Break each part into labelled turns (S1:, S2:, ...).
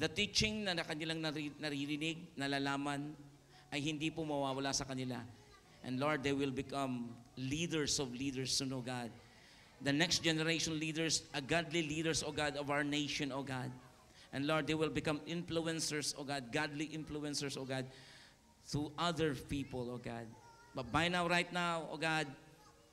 S1: the teaching na kanilang naririnig, nalalaman, ay hindi po mawawala sa kanila. And Lord, they will become leaders of leaders soon, O God. The next generation leaders, godly leaders, O God, of our nation, O God. And Lord, they will become influencers, O God, godly influencers, O God, to other people, O God. But by now, right now, O God,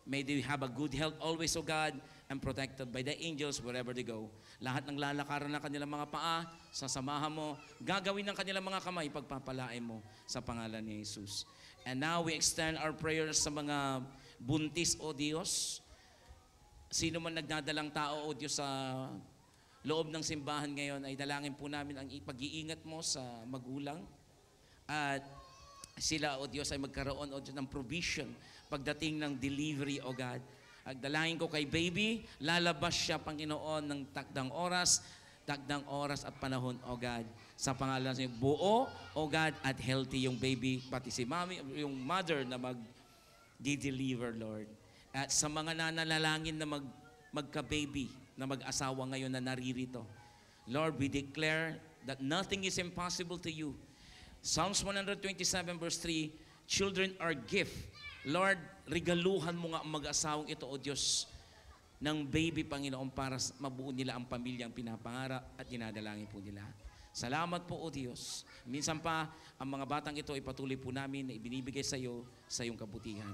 S1: may they have a good health always, O God, and protected by the angels wherever they go. Lahat ng lalakaran ng kanilang mga paa, sasamahan mo, gagawin ng kanilang mga kamay, pagpapalain mo sa pangalan ni Jesus. And now we extend our prayers sa mga buntis, O Diyos. Sino man nagdadalang tao, O Diyos, sa loob ng simbahan ngayon, ay dalangin po namin ang pag-iingat mo sa magulang. At sila, O Diyos, ay magkaroon, O Diyos, ng provision pagdating ng delivery, O God. Agdalahin ko kay baby, lalabas siya, Panginoon, ng takdang oras at panahon, O God. Sa pangalan sa iyo, buo, O God, at healthy yung baby, pati si mommy, yung mother na mag-deliver, Lord. At sa mga nananalangin na magka-baby, na mag-asawa ngayon na naririto, Lord, we declare that nothing is impossible to you. Psalms 127 verse 3, children are gift. Lord, regaluhan mo nga ang mag-asawang ito, O Diyos, ng baby, Panginoon, para mabuo nila ang pamilyang pinapangarap at dinadalangin po nila. Salamat po, O Diyos. Minsan pa, ang mga batang ito ay patuloy po namin na ibinibigay sa iyo, sa iyong kabutihan.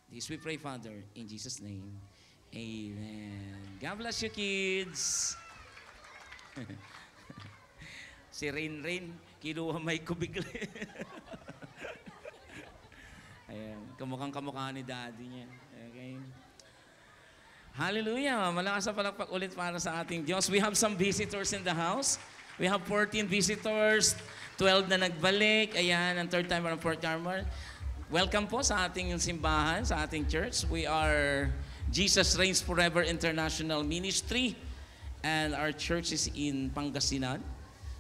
S1: This we pray, Father, in Jesus' name. Amen. God bless you, kids. Si Rain, kinuha may kubigli. Ayan, kamukha ni daddy niya. Okay. Hallelujah. Malakas sa palakpak ulit para sa ating Diyos. We have some visitors in the house. We have 14 visitors, 12 na nagbalik. Ayan, ang third timer and fourth timer. Welcome po sa ating simbahan, sa ating church. We are Jesus Reigns Forever International Ministry. And our church is in Pangasinan.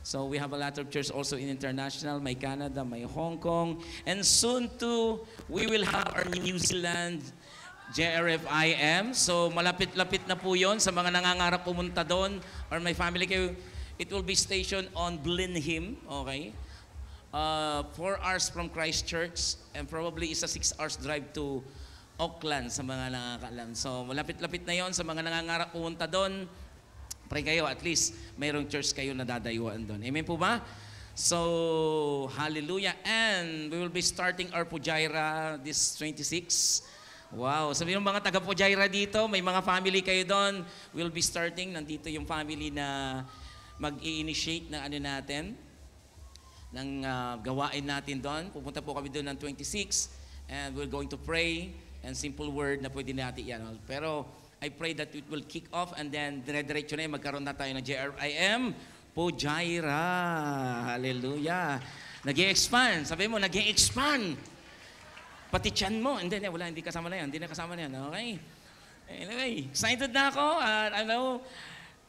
S1: So we have a lot of churches also in international, may Canada, may Hong Kong, and soon too, we will have our New Zealand JRFIM. So malapit-lapit na po yon sa mga nangangarap pumunta doon or may family kayo. It will be stationed on Blenheim, okay? 4 hours from Christchurch and probably is a 6 hours drive to Auckland sa mga nakakaalam. So malapit-lapit na yon sa mga nangangarap pumunta doon. Pray kayo, at least mayroong church kayo na dadayuan doon. Amen po ba? So, hallelujah. And we will be starting our Pujaira this 26. Wow. Sabi ng mga taga Pujaira dito, may mga family kayo doon. We'll be starting. Nandito yung family na mag-i-initiate ng ano natin, ng gawain natin doon. Pupunta po kami doon ng 26. And we're going to pray and simple word na pwede natin yan. Pero, I pray that it will kick off and then dire-diretso na magkaroon na tayo ng JRIM Pujaira. Hallelujah. Nag-i-expand. Sabi mo, nag-i-expand. Pati tiyan mo. Wala, hindi kasama na yan. Hindi na kasama na yan. Okay? Anyway, excited na ako. I know,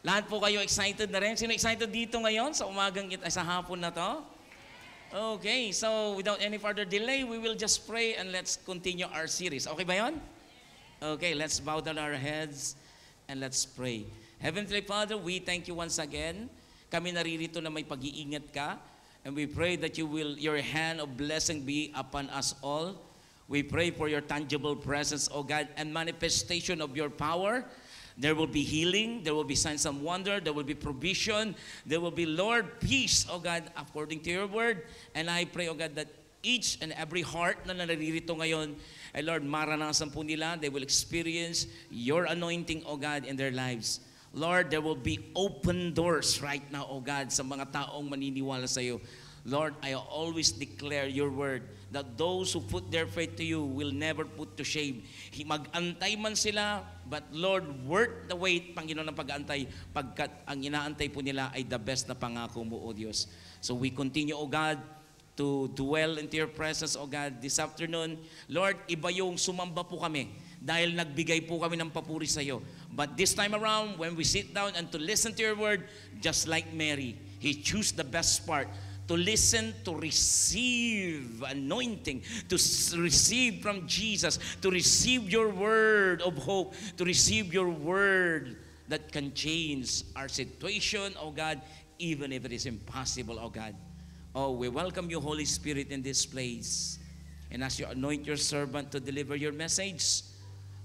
S1: lahat po kayo excited na rin. Sino excited dito ngayon sa umagang sa hapon na to? Okay, so without any further delay, we will just pray and let's continue our series. Okay ba yun? Okay, let's bow down our heads and let's pray. Heavenly Father, we thank you once again. Kami naririto na may pag-iingat ka. And we pray that your hand of blessing be upon us all. We pray for your tangible presence, O God, and manifestation of your power. There will be healing. There will be signs and wonder. There will be provision. There will be, Lord, peace, O God, according to your word. And I pray, O God, that each and every heart na naririto ngayon, ay Lord, maranasan po nila, they will experience your anointing, O God, in their lives. Lord, there will be open doors right now, O God, sa mga taong maniniwala sa iyo. Lord, I always declare your word that those who put their faith to you will never put to shame. Mag-antay man sila, but Lord, worth the wait, Panginoon, ng pag-antay, pagkat ang inaantay po nila ay the best na pangako mo, O Diyos. So we continue, O God, to dwell into your presence, O God, this afternoon. Lord, iba yung sumamba po kami dahil nagbigay po kami ng papuri sa iyo. But this time around, when we sit down and to listen to your word, just like Mary, he chose the best part, to listen, to receive anointing, to receive from Jesus, to receive your word of hope, to receive your word that can change our situation, O God, even if it is impossible, O God. Oh, we welcome you, Holy Spirit, in this place. And as you anoint your servant to deliver your message,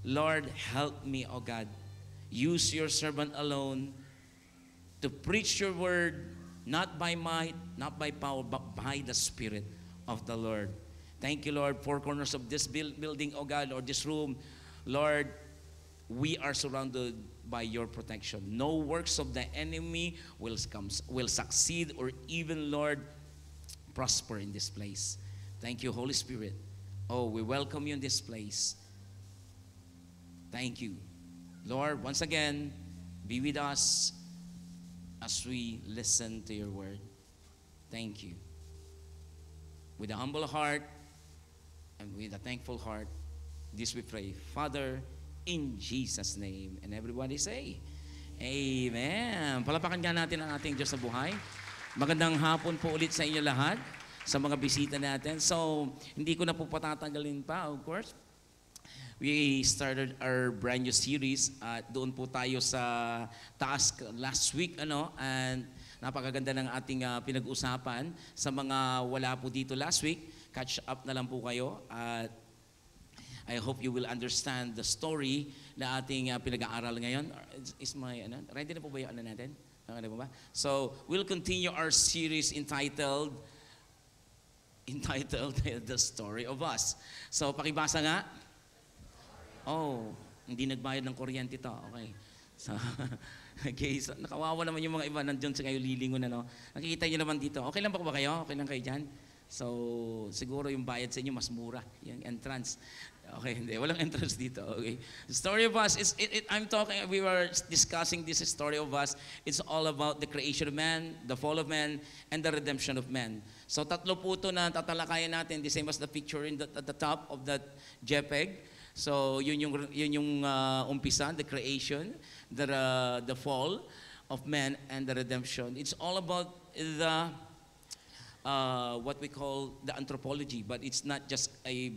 S1: Lord, help me, O God. Use your servant alone to preach your word, not by might, not by power, but by the Spirit of the Lord. Thank you, Lord, four corners of this building, O God, or this room. Lord, we are surrounded by your protection. No works of the enemy will succeed or even, Lord, prosper in this place. Thank you, Holy Spirit. Oh, we welcome you in this place. Thank you. Lord, once again, be with us as we listen to your word. Thank you. With a humble heart and with a thankful heart, this we pray. Father, in Jesus' name. And everybody say, Amen. Palapakan nga natin ang ating Diyos sa buhay. Magandang hapon po ulit sa inyo lahat, sa mga bisita natin. So, hindi ko na po patatagalin pa, of course. We started our brand new series at doon po tayo sa taas last week, and napakaganda ng ating pinag-usapan. Sa mga wala po dito last week, catch up na lang po kayo at I hope you will understand the story na ating pinag-aaral ngayon. Ready na po ba yung natin? Ready po ba? So, we'll continue our series entitled The Story of Us. So, pakibasa nga. Oh, hindi nagbayad ng kuryente to. Okay. So, okay, so nakawawa naman yung mga iba. Nandiyan sa kayo lilingon na, no? Nakikita nyo naman dito. Okay lang ba kayo? Okay lang kayo dyan? So, siguro yung bayad sa inyo mas mura. Yung entrance. Okay, hindi. Walang entrance dito. Okay. The story of us, we were discussing this story of us. It's all about the creation of man, the fall of man, and the redemption of man. So, tatlo po ito na tatalakayan natin, the same as the picture at the top of that JPEG. So, yun yung umpisa, the creation, the fall of man, and the redemption. It's all about the what we call the anthropology, but it's not just a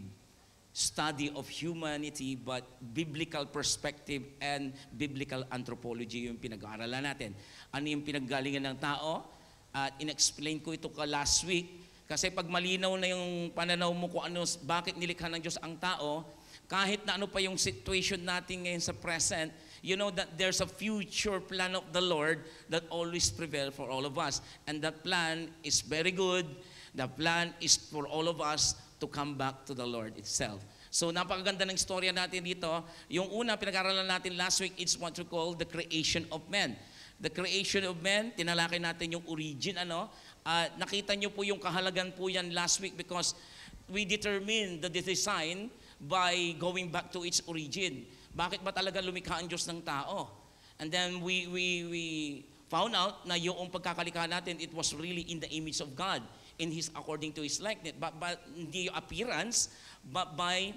S1: study of humanity, but biblical perspective and biblical anthropology yung pinag-aaralan natin. Ano yung pinaggalingan ng tao? At in-explain ko ito last week, kasi pag malinaw na yung pananaw mo kung bakit nilikha ng Diyos ang tao, kahit na ano pa yung situation natin ngayon sa present, you know that there's a future plan of the Lord that always prevail for all of us. And that plan is very good. The plan is for all of us to come back to the Lord itself. So napakaganda ng istorya natin dito. Yung una, pinag-aralan natin last week, it's what we call the creation of man. The creation of man, tinalakay natin yung origin, nakita nyo po yung kahalagan po yan last week because we determined the design by going back to its origin. Bakit ba talaga lumikha ang Diyos ng tao? And then we found out na yung pagkakalikha natin, it was really in the image of God, according to His likeness. But hindi yung appearance, but by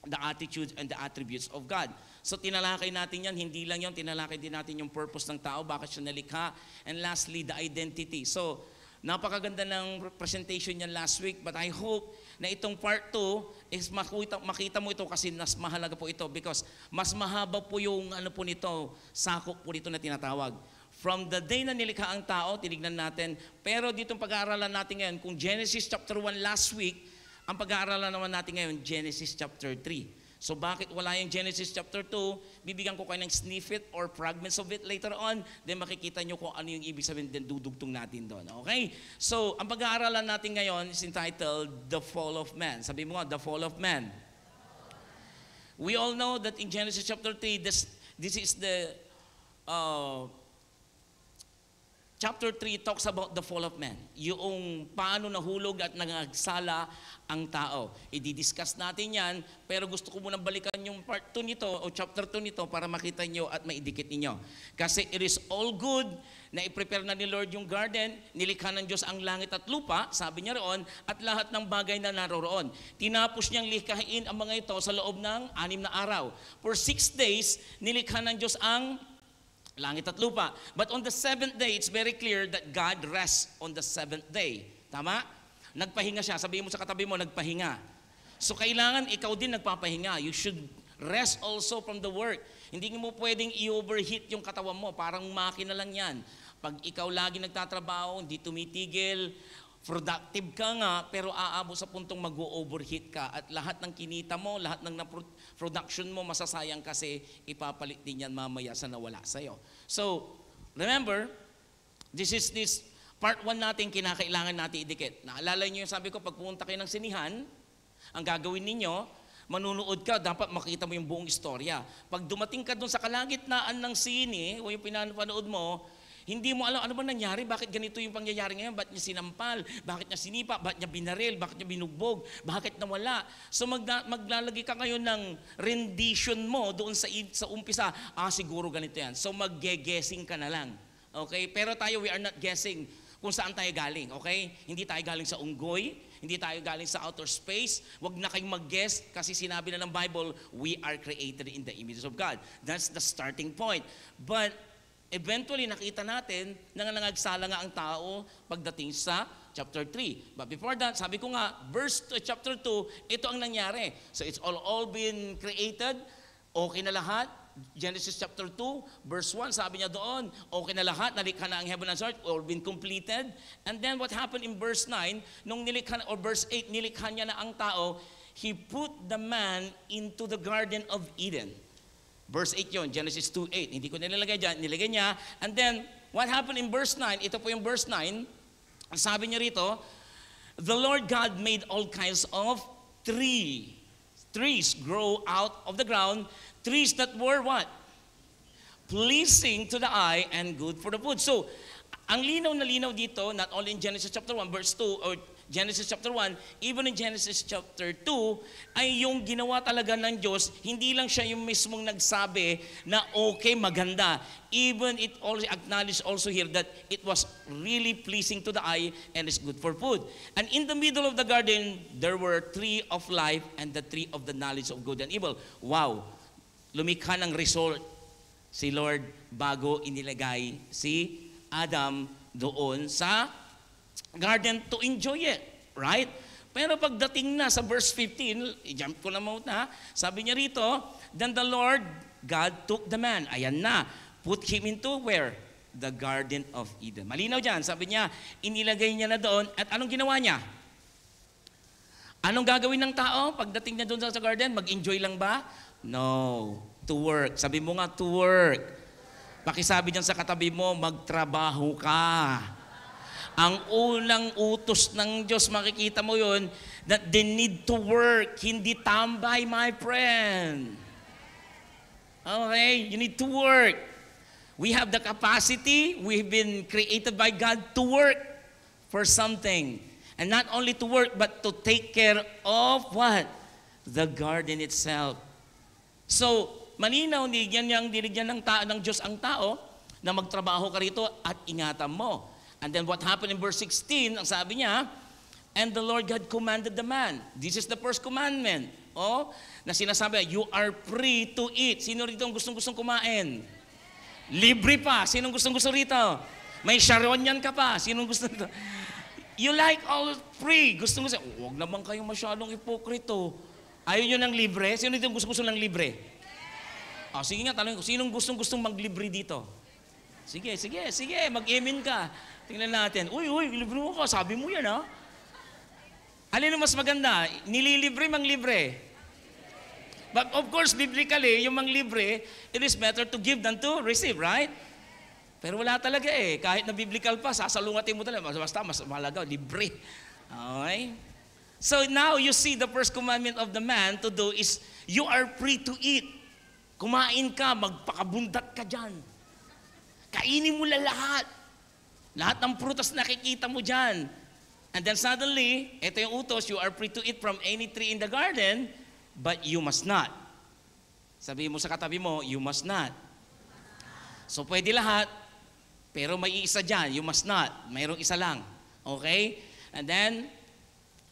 S1: the attitudes and the attributes of God. So tinalakay natin yan, hindi lang yan, tinalakay din natin yung purpose ng tao, bakit siya nalikha, and lastly, the identity. So, napakaganda ng presentation niya last week, but I hope na itong part 2 is makita mo ito kasi mas mahalaga po ito because mas mahaba po yung po nito, sakop po nito na tinatawag. From the day na nilikha ang tao, tinignan natin, pero ditong pag-aaralan natin ngayon, kung Genesis chapter 1 last week, ang pag-aaralan naman natin ngayon, Genesis chapter 3. So bakit wala yung Genesis chapter 2? Bibigyan ko kayo ng snippet or fragments of it later on. Then makikita nyo kung ano yung ibig sabihin din dudugtong natin doon. Okay? So, ang pag-aaralan natin ngayon is entitled The Fall of Man. Sabi mo nga, The Fall of Man. We all know that in Genesis chapter 3, this is the chapter 3 talks about the fall of man. Yung paano nahulog at nangagsala ang tao. I-discuss natin yan, pero gusto ko munang balikan yung part 2 nito o chapter 2 nito para makita nyo at maidikit ninyo. Kasi it is all good na i-prepare na ni Lord yung garden, nilikha ng Diyos ang langit at lupa, sabi niya roon, at lahat ng bagay na naroroon. Tinapos niyang likhain ang mga ito sa loob ng 6 na araw. For 6 days, nilikha ng Diyos ang langit at lupa. But on the 7th day, it's very clear that God rests on the 7th day. Tama? Nagpahinga siya. Sabihin mo sa katabi mo, nagpahinga. So kailangan ikaw din nagpapahinga. You should rest also from the work. Hindi mo pwedeng i-overheat yung katawan mo. Parang makina lang yan. Pag ikaw lagi nagtatrabaho, hindi tumitigil, productive ka nga, pero aabot sa puntong mag-overheat ka at lahat ng kinita mo, lahat ng production mo masasayang kasi ipapalit din yan mamaya sa nawala sa'yo. So, remember, this part 1 natin kinakailangan natin idikit. Naalala niyo yung sabi ko, pag pumunta kayo ng sinihan, ang gagawin ninyo, manunood ka, dapat makita mo yung buong istorya. Pag dumating ka dun sa kalagitnaan ng sine o yung pinapanood mo, hindi mo alam ano ba nangyari, bakit ganito yung pangyayari ngayon, bakit niya sinampal, bakit niya sinipa, bakit niya binaril, bakit niya binugbog, bakit nawala. So maglalagay ka ngayon ng rendition mo doon sa umpisa, siguro ganito yan. So mag-guessing ka na lang. Okay? Pero tayo, we are not guessing kung saan tayo galing. Okay? Hindi tayo galing sa unggoy, hindi tayo galing sa outer space. Huwag na kayong mag-guess kasi sinabi na ng Bible, we are created in the image of God. That's the starting point. But eventually, nakita natin na nangagsala nga ang tao pagdating sa chapter 3. But before that, sabi ko nga, chapter 2, ito ang nangyari. So it's all been created, okay na lahat. Genesis chapter 2, verse 1, sabi niya doon, okay na lahat, nalikha na ang heaven and earth, all been completed. And then what happened in verse 9, nung nilikha, or verse 8, nilikha niya na ang tao, He put the man into the Garden of Eden. Verse 8 yun, Genesis 2:8. Hindi ko nilagay dyan, nilagay niya. And then, what happened in verse 9, ito po yung verse 9, ang sabi niya rito, the Lord God made all kinds of trees grow out of the ground, trees that were what? Pleasing to the eye and good for the food. So, ang linaw na linaw dito, not only in Genesis chapter 1, verse 2, or Genesis chapter 1, even in Genesis chapter 2, ay yung ginawa talaga ng Diyos, hindi lang siya yung mismong nagsabi na okay, maganda. Even it also acknowledged also here that it was really pleasing to the eye and is good for food. And in the middle of the garden, there were tree of life and the tree of the knowledge of good and evil. Wow! Lumikha ng result si Lord bago inilagay si Adam doon sa garden to enjoy it, right? Pero pagdating na sa verse 15, i-jump ko na muna, sabi niya rito, then the Lord God took the man, ayan na, put him into where? The Garden of Eden. Malinaw dyan, sabi niya, inilagay niya na doon, at anong ginawa niya? Anong gagawin ng tao pagdating niya doon sa garden? Mag-enjoy lang ba? No, to work. Sabi mo nga, to work. Pakisabi dyan sa katabi mo, magtrabaho ka. Ang unang utos ng Diyos, makikita mo yun, that they need to work, hindi tambay, my friend. Okay? You need to work. We have the capacity, we've been created by God to work for something. And not only to work, but to take care of what? The garden itself. So, malinaw, dinigyan ng Diyos ang tao na magtrabaho ka rito at ingatan mo. And then what happened in verse 16, ang sabi niya, and the Lord God commanded the man. This is the first commandment. Na sinasabi, you are free to eat. Sino rito ang gustong-gustong kumain? Libre pa. Sinong gustong-gusto rito? May Sharonyan ka pa. Sinong gusto rito? You like all free. Gustong-gusto. Huwag naman kayong masyadong hipokrito. Ayaw nyo ng libre? Sino rito ang gusto-gusto ng libre? Sige nga, tanongin ko, sinong gustong-gustong maglibre dito? Sige, mag-amen ka. Tingnan natin. Uy, libre mo ka. Sabi mo yan, ha? Alin ang mas maganda? Nililibre, manglibre? But of course, biblically, yung manglibre, it is better to give than to receive, right? Pero wala talaga eh. Kahit na biblical pa, sasalungatin mo talaga. Basta, mas mahalaga, libre. Okay? So now, you see the first commandment of the man to do is, you are free to eat. Kumain ka, magpakabundat ka dyan. Kainin mo lahat. Lahat ng prutas nakikita mo dyan. And then suddenly, ito yung utos, you are free to eat from any tree in the garden, but you must not. Sabihin mo sa katabi mo, you must not. So pwede lahat, pero may isa dyan, you must not. Mayroong isa lang. Okay? And then,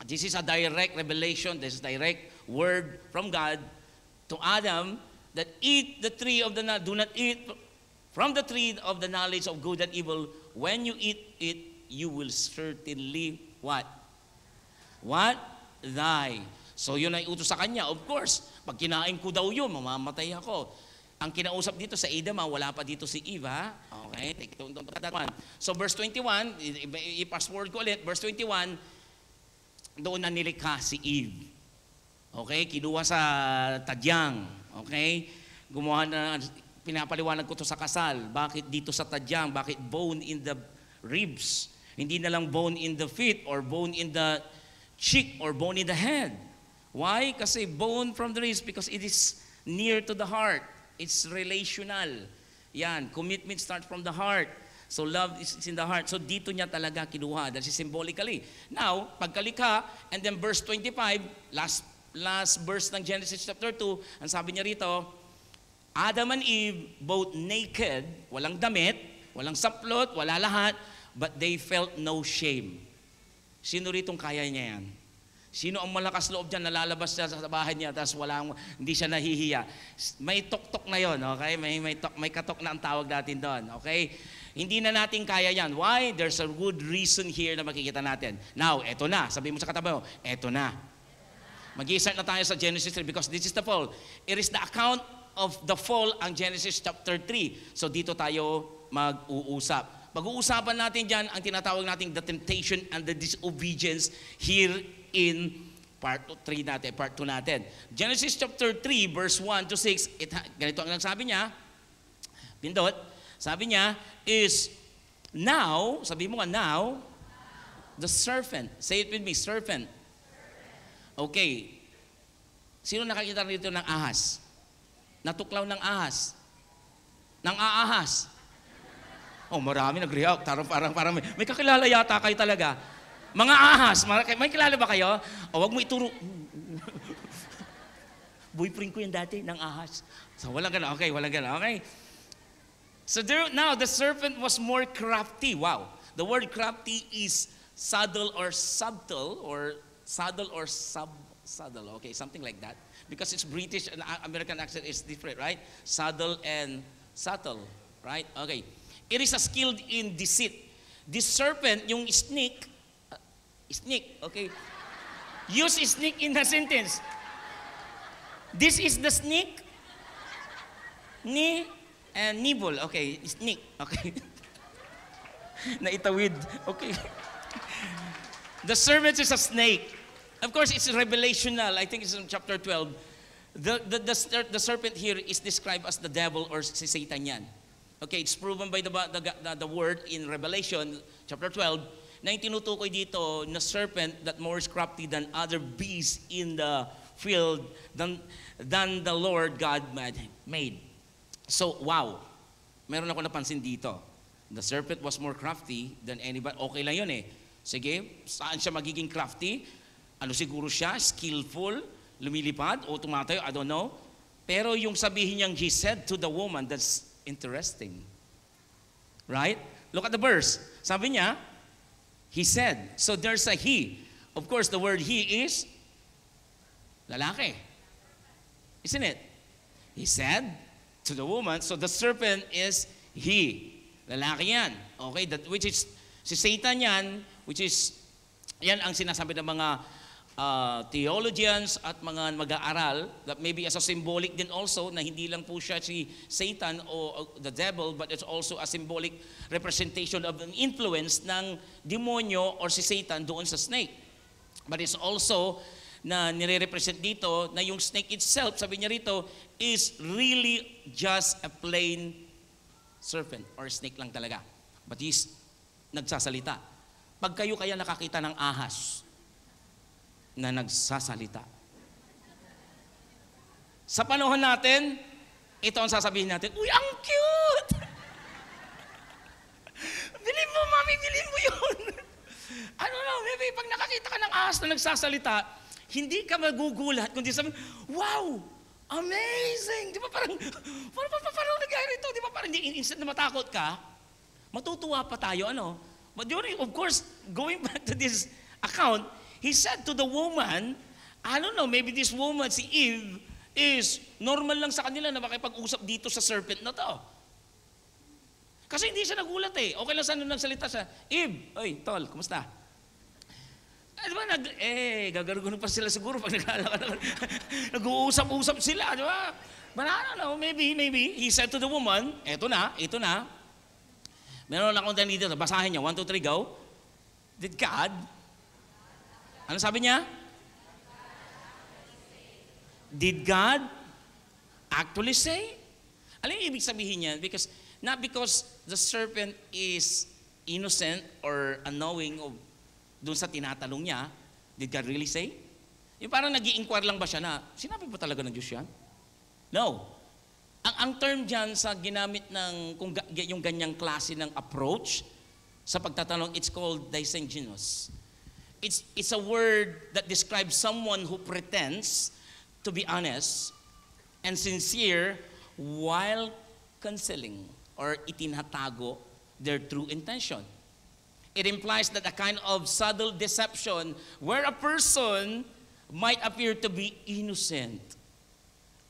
S1: this is a direct revelation, this is direct word from God to Adam, that eat the tree of the, do not eat from the tree of the knowledge of good and evil. When you eat it, you will certainly what? What? Die. So yun ay utos sa kanya. Of course, pag kinain ko daw yun, mamamatay ako. Ang kinausap dito sa Adam, wala pa dito si Eve, ha? Okay, take that one. So verse 21, i-pass forward ko ulit, verse 21, doon na nilikha si Eve. Okay, kinuha sa tadyang. Okay, gumawa na, pinapaliwanag ko to sa kasal. Bakit dito sa tadyang? Bakit bone in the ribs? Hindi na lang bone in the feet or bone in the cheek or bone in the head. Why? Kasi bone from the ribs because it is near to the heart. It's relational. Yan, commitment starts from the heart. So love is in the heart. So dito niya talaga kinuha. That's symbolically. Now, pagkalikha, and then verse 25, last verse ng Genesis chapter 2, ang sabi niya rito, Adam and Eve, both naked, walang damit, walang saplot, wala lahat, but they felt no shame. Sino ritong kaya niya yan? Sino ang malakas loob dyan, nalalabas siya sa bahay niya, tapos hindi siya nahihiya? May tok-tok na yon, okay? May katok na ang tawag natin doon, okay? Hindi na natin kaya yan. Why? There's a good reason here na makikita natin. Now, eto na. Sabi mo sa katabi mo, eto na. Mag-i-start na tayo sa Genesis 3 because this is the fall. It is the account of the fall ang Genesis chapter 3. So dito tayo mag-uusap. Pag-uusapan natin dyan ang tinatawag nating the temptation and the disobedience here in part 3 natin, part 2 natin. Genesis chapter 3 verse 1 to 6, ganito ang sabi niya, pindot, sabi niya is, now, sabi mo nga now, the serpent, say it with me, serpent. Okay, sino nakakita rito ng ahas? Natuklaw ng ahas? Ng aahas? Oh, marami nag-react. Parang may kakilala yata kayo talaga. Mga ahas, may kilala ba kayo? O, wag mo ituro. Boyfriend ko yan dati, ng ahas. So, walang gano'n. Okay, walang gano'n. Okay. So, now, the serpent was more crafty. Wow. The word crafty is subtle or subtle, or subtle or subtle. Okay, something like that. Because it's British and American accent is different, right? Subtle and subtle, right? Okay. It is a skilled in deceit. This serpent, yung snake, okay? Use snake in the sentence. This is the snake. And nibble, okay, snake, okay. Naitawid, okay. The serpent is a snake. Of course, it's revelational. I think it's in chapter 12. The serpent here is described as the devil or si Satan yan. Okay, it's proven by the word in Revelation chapter 12 na yung tinutukoy dito na serpent that more crafty than other beasts in the field than the Lord God made. So, wow. Meron ako napansin dito. The serpent was more crafty than anybody. Okay lang yun eh. Sige, saan siya magiging crafty? Ano siguro siya? Skillful? Lumilipad? O tumatayo? I don't know. Pero yung sabihin niyang, he said to the woman, that's interesting. Right? Look at the verse. Sabi niya, he said. So there's a he. Of course, the word he is lalaki. Isn't it? He said to the woman. So the serpent is he. Lalaki yan. Okay? Which is, si Satan yan, which is, yan ang sinasabi ng mga theologians at mga mag-aaral that maybe as a symbolic din also na hindi lang po siya si Satan o the devil, but it's also a symbolic representation of an influence ng demonyo or si Satan doon sa snake. But it's also na nire-represent dito na yung snake itself, sabi niya rito, is really just a plain serpent or snake lang talaga. But he's nagsasalita. Pag kayo kaya nakakita ng ahas na nagsasalita. Sa panahon natin, ito ang sasabihin natin, uy, ang cute! Bilhin mo, mami, bilhin mo yun. Ano na, maybe pag nakakita ka ng ahas na nagsasalita, hindi ka magugulat, kundi sabihin, wow, amazing! Di ba parang nangyari ito? Di ba parang instant na matakot ka? Matutuwa pa tayo, ano? But during, of course, going back to this account, he said to the woman, I don't know, maybe this woman, si Eve, is normal lang sa kanila na makipag-usap dito sa serpent na to. Kasi hindi siya nagulat eh. Okay lang saan nung nagsalita siya, Eve, oy, tol, kumusta? Di ba, gagarugunan pa sila siguro pag nag-uusap-usap sila, di ba? But I don't know, maybe, he said to the woman, ito na. Meron akong dito, basahin niya, 1, 2, 3, go. Did God, ano sabi niya? Did God actually say? Alam yung ibig sabihin niyan? Not because the serpent is innocent or unknowing of dun sa tinatanong niya, did God really say? Yung parang nag-i-inquire lang ba siya na, sinabi ba talaga ng Diyos yan? No. Ang term dyan sa ginamit ng yung ganyang klase ng approach sa pagtatanong, it's called disingenuous. It's a word that describes someone who pretends to be honest and sincere while concealing or itinatago their true intention. It implies that a kind of subtle deception where a person might appear to be innocent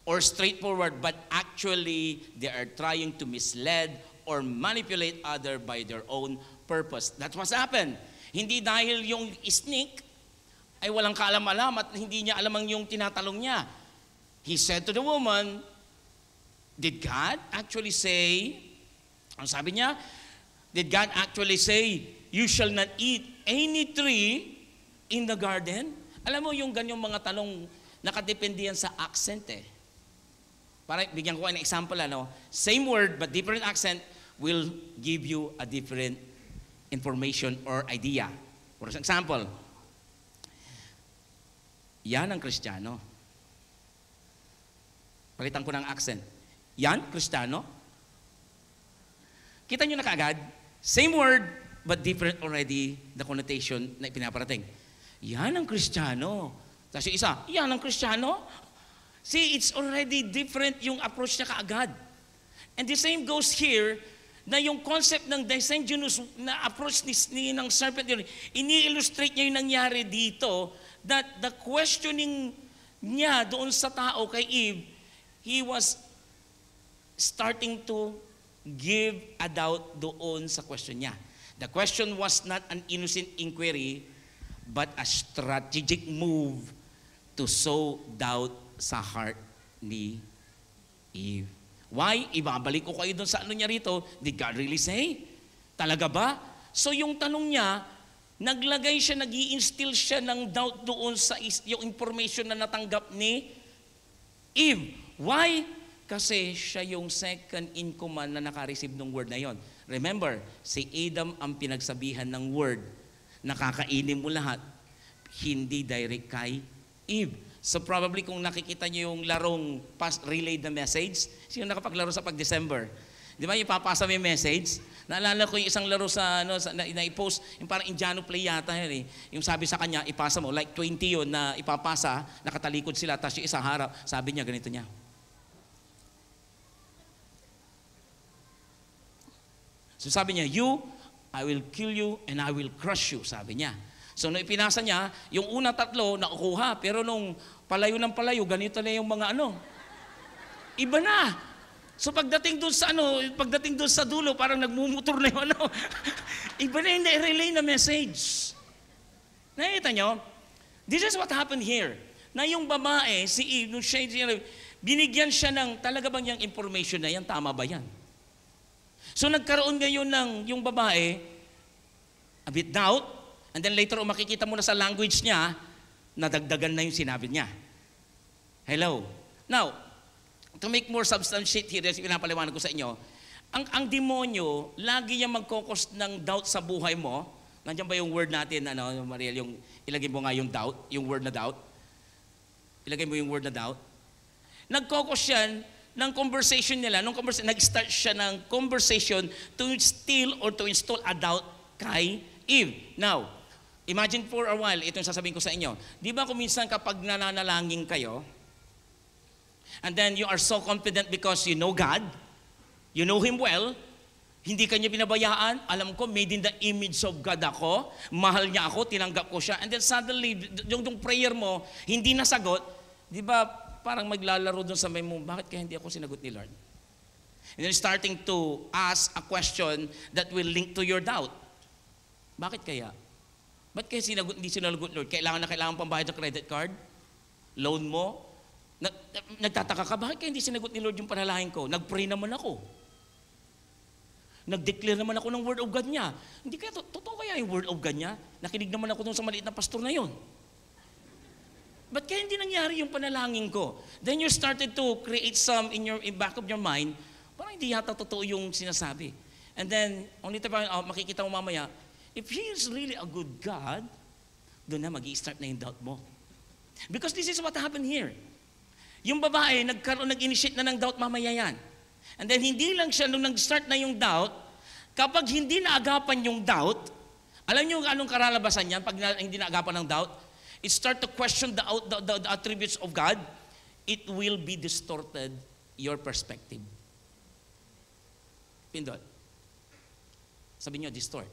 S1: or straightforward, but actually they are trying to mislead or manipulate other by their own purpose. That's what's happened. Hindi dahil yung snake ay walang kaalam-alam at hindi niya alam ang yung tinatalong niya. He said to the woman, did God actually say, ang sabi niya, did God actually say, you shall not eat any tree in the garden? Alam mo yung ganyang mga tanong, nakadepende yan sa accent eh. Para bigyan ko ng example, same word but different accent will give you a different information or idea. For example, yan ang Kristiyano. Palitan ko ng accent. Yan, Kristiyano. Kita nyo na kaagad, same word, but different already the connotation na pinaparating. Yan ang Kristiyano. Tapos yung isa, yan ang Kristiyano. See, it's already different yung approach niya kaagad. And the same goes here, na yung concept ng disingenuous na approach ng serpent, ini-illustrate niya yung nangyari dito, that the questioning niya doon sa tao kay Eve, he was starting to give a doubt doon sa question niya. The question was not an innocent inquiry, but a strategic move to sow doubt sa heart ni Eve. Why? Ibabalik ko kayo doon sa ano niya rito. Did God really say? Talaga ba? So yung tanong niya, naglagay siya, nag-i-instill siya ng doubt doon sa yung information na natanggap ni Eve. Why? Kasi siya yung second in command na nakareceive ng word na yon. Remember, si Adam ang pinagsabihan ng word. Nakakainin mo lahat. Hindi direct kay Eve. So probably kung nakikita niyo yung larong relay the message, sino nakapaglaro sa pag-December? Di ba, ipapasa mo yung message? Naalala ko yung isang laro na i-post, yung parang Indiano play yata yun eh. Yung sabi sa kanya, ipasa mo, like 20 yun na ipapasa, nakatalikod sila, tapos yung isang harap, sabi niya, ganito niya. So sabi niya, I will kill you and I will crush you, sabi niya. So nung ipinasa niya, yung una tatlo nakukuha, pero nung palayo ng palayo, ganito na yung mga iba na. So pagdating doon sa dulo, parang nagmumutor na yung iba na yung relay na message. Nakita nyo? This is what happened here. Na yung babae, si Eve, nung siya, binigyan siya ng, talaga bang yung information na yan, tama ba yan? So nagkaroon ngayon ng yung babae, a bit doubt, and then later makikita mo na sa language niya, nadagdagan na yung sinabi niya. Hello. Now, to make more substantiate here, pinapaliwanag ko sa inyo, ang demonyo, lagi niya magkokos ng doubt sa buhay mo. Nandiyan ba yung word natin, Mariel, yung ilagay mo nga yung doubt, yung word na doubt? Ilagay mo yung word na doubt. Nagkokos yan ng conversation nila, nag-start siya ng conversation to steal or to install a doubt kay Eve. Now, imagine for a while, ito yung sasabihin ko sa inyo. Di ba kung minsan kapag nananalangin kayo, and then you are so confident because you know God, you know Him well, hindi kanya binabayaan, alam ko, made in the image of God ako, mahal niya ako, tinanggap ko siya, and then suddenly, yung prayer mo, hindi nasagot, di ba, parang maglalaro doon sa may mo, bakit kaya hindi ako sinagot ni Lord? And then starting to ask a question that will link to your doubt. Bakit kaya? Ba't kaya hindi sinagot Lord? Kailangan pambayad ng credit card? Loan mo? Nagtataka ka, bakit kaya hindi sinagot ni Lord yung panalangin ko? Nag-pray naman ako. Nag-declare naman ako ng word of God niya. Hindi kaya, totoo kaya yung word of God niya? Nakinig naman ako dun sa maliit na pastor na yon. Ba't kaya hindi nangyari yung panalangin ko? Then you started to create some in back of your mind, parang hindi yata totoo yung sinasabi. And then, only time makikita mo mamaya, if He is really a good God, doon na mag-i-start na yung doubt mo. Because this is what happened here. Yung babae, nag-initiate na ng doubt mamaya yan. And then hindi lang siya, nung nag-start na yung doubt, kapag hindi naagapan yung doubt, alam niyo anong karalabasan yan pag hindi naagapan ng doubt? It start to question the attributes of God, it will be distorted your perspective. Pindot. Sabi niyo, distort.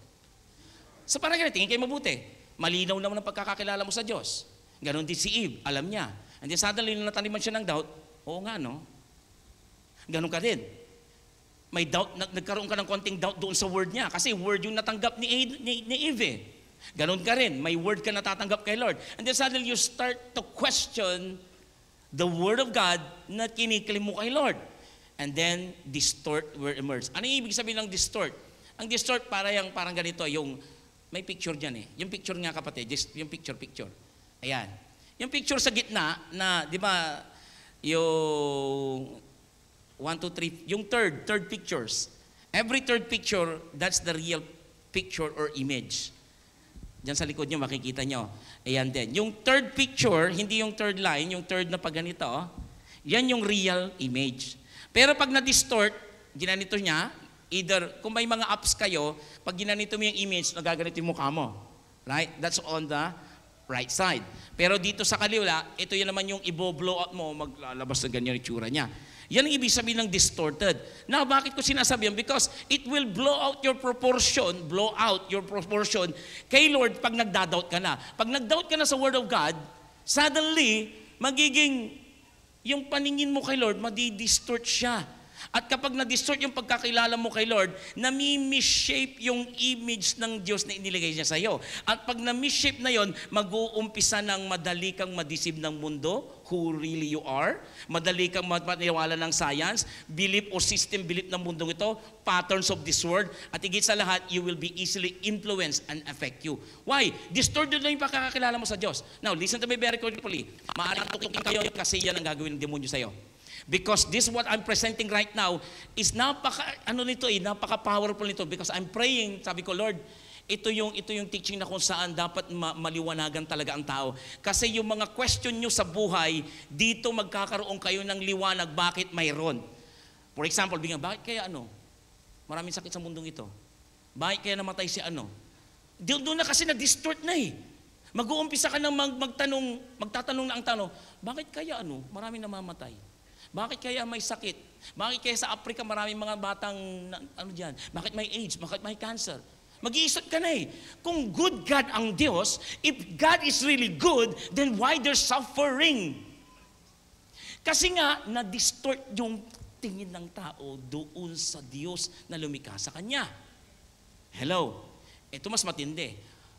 S1: So parang ganun, tingin kayo mabuti. Malinaw naman ang pagkakakilala mo sa Diyos. Ganon din si Eve, alam niya. And then suddenly, nung nataniman siya ng doubt, oo nga, no? Ganon ka din. May doubt, nagkaroon ka ng konting doubt doon sa word niya. Kasi word yung natanggap ni Eve eh. Ganon ka rin. May word ka natatanggap kay Lord. And then suddenly, you start to question the word of God na kinikilim mo kay Lord. And then, distort will emerge. Ano yung ibig sabihin ng distort? Ang distort parang ganito, yung may picture dyan eh. Yung picture nga kapatid, yung picture. Ayan. Yung picture sa gitna na, di ba, yung 1, 2, 3, yung third pictures. Every third picture, that's the real picture or image. Diyan sa likod nyo, makikita nyo. Ayan din. Yung third picture, hindi yung third line, yung third na pag ganito, yan yung real image. Pero pag na-distort, ginanito niya, either, kung may mga apps kayo, pag ginanito mo yung image, nagaganito yung mukha mo. Right? That's on the right side. Pero dito sa kaliwa, ito yan naman yung i-blow out mo, maglalabas na ganyan yung tsura niya. Yan ang ibig sabihin ng distorted. Now, bakit ko sinasabi yan? Because it will blow out your proportion kay Lord pag nagda-doubt ka na. Pag nag-doubt ka na sa Word of God, suddenly, magiging yung paningin mo kay Lord, madi-distort siya. At kapag na-distort yung pagkakilala mo kay Lord, nami-misshape yung image ng Diyos na iniligay niya sa iyo. At pag na-misshape na yon, mag-uumpisa ng madali kang madisib ng mundo, who really you are. Madali kang maniwala ng science, belief o system belief ng mundong ito, patterns of this world, at higit sa lahat, you will be easily influenced and affect you. Why? Distorted na yung pagkakakilala mo sa Diyos. Now, listen to me very carefully. Maaaring tutukin kayo kasi yan ang gagawin ng demonyo sa iyo. Because this what I'm presenting right now is napaka-powerful nito because I'm praying, sabi ko, Lord, ito yung teaching na kung saan dapat maliwanagan talaga ang tao. Kasi yung mga question nyo sa buhay, dito magkakaroon kayo ng liwanag bakit mayroon. For example, bakit kaya maraming sakit sa mundong ito? Bakit kaya namatay si Doon na kasi na-distort na eh. Mag-uumpisa ka ng magtatanong na ang tanong, bakit kaya maraming namamatay? Bakit kaya may sakit? Bakit kaya sa Africa maraming mga batang, dyan? Bakit may AIDS? Bakit may cancer? Mag-iisip ka na eh. Kung good God ang Diyos, if God is really good, then why there's suffering? Kasi nga, na-distort yung tingin ng tao doon sa Diyos na lumikha sa Kanya. Hello? Ito mas matindi.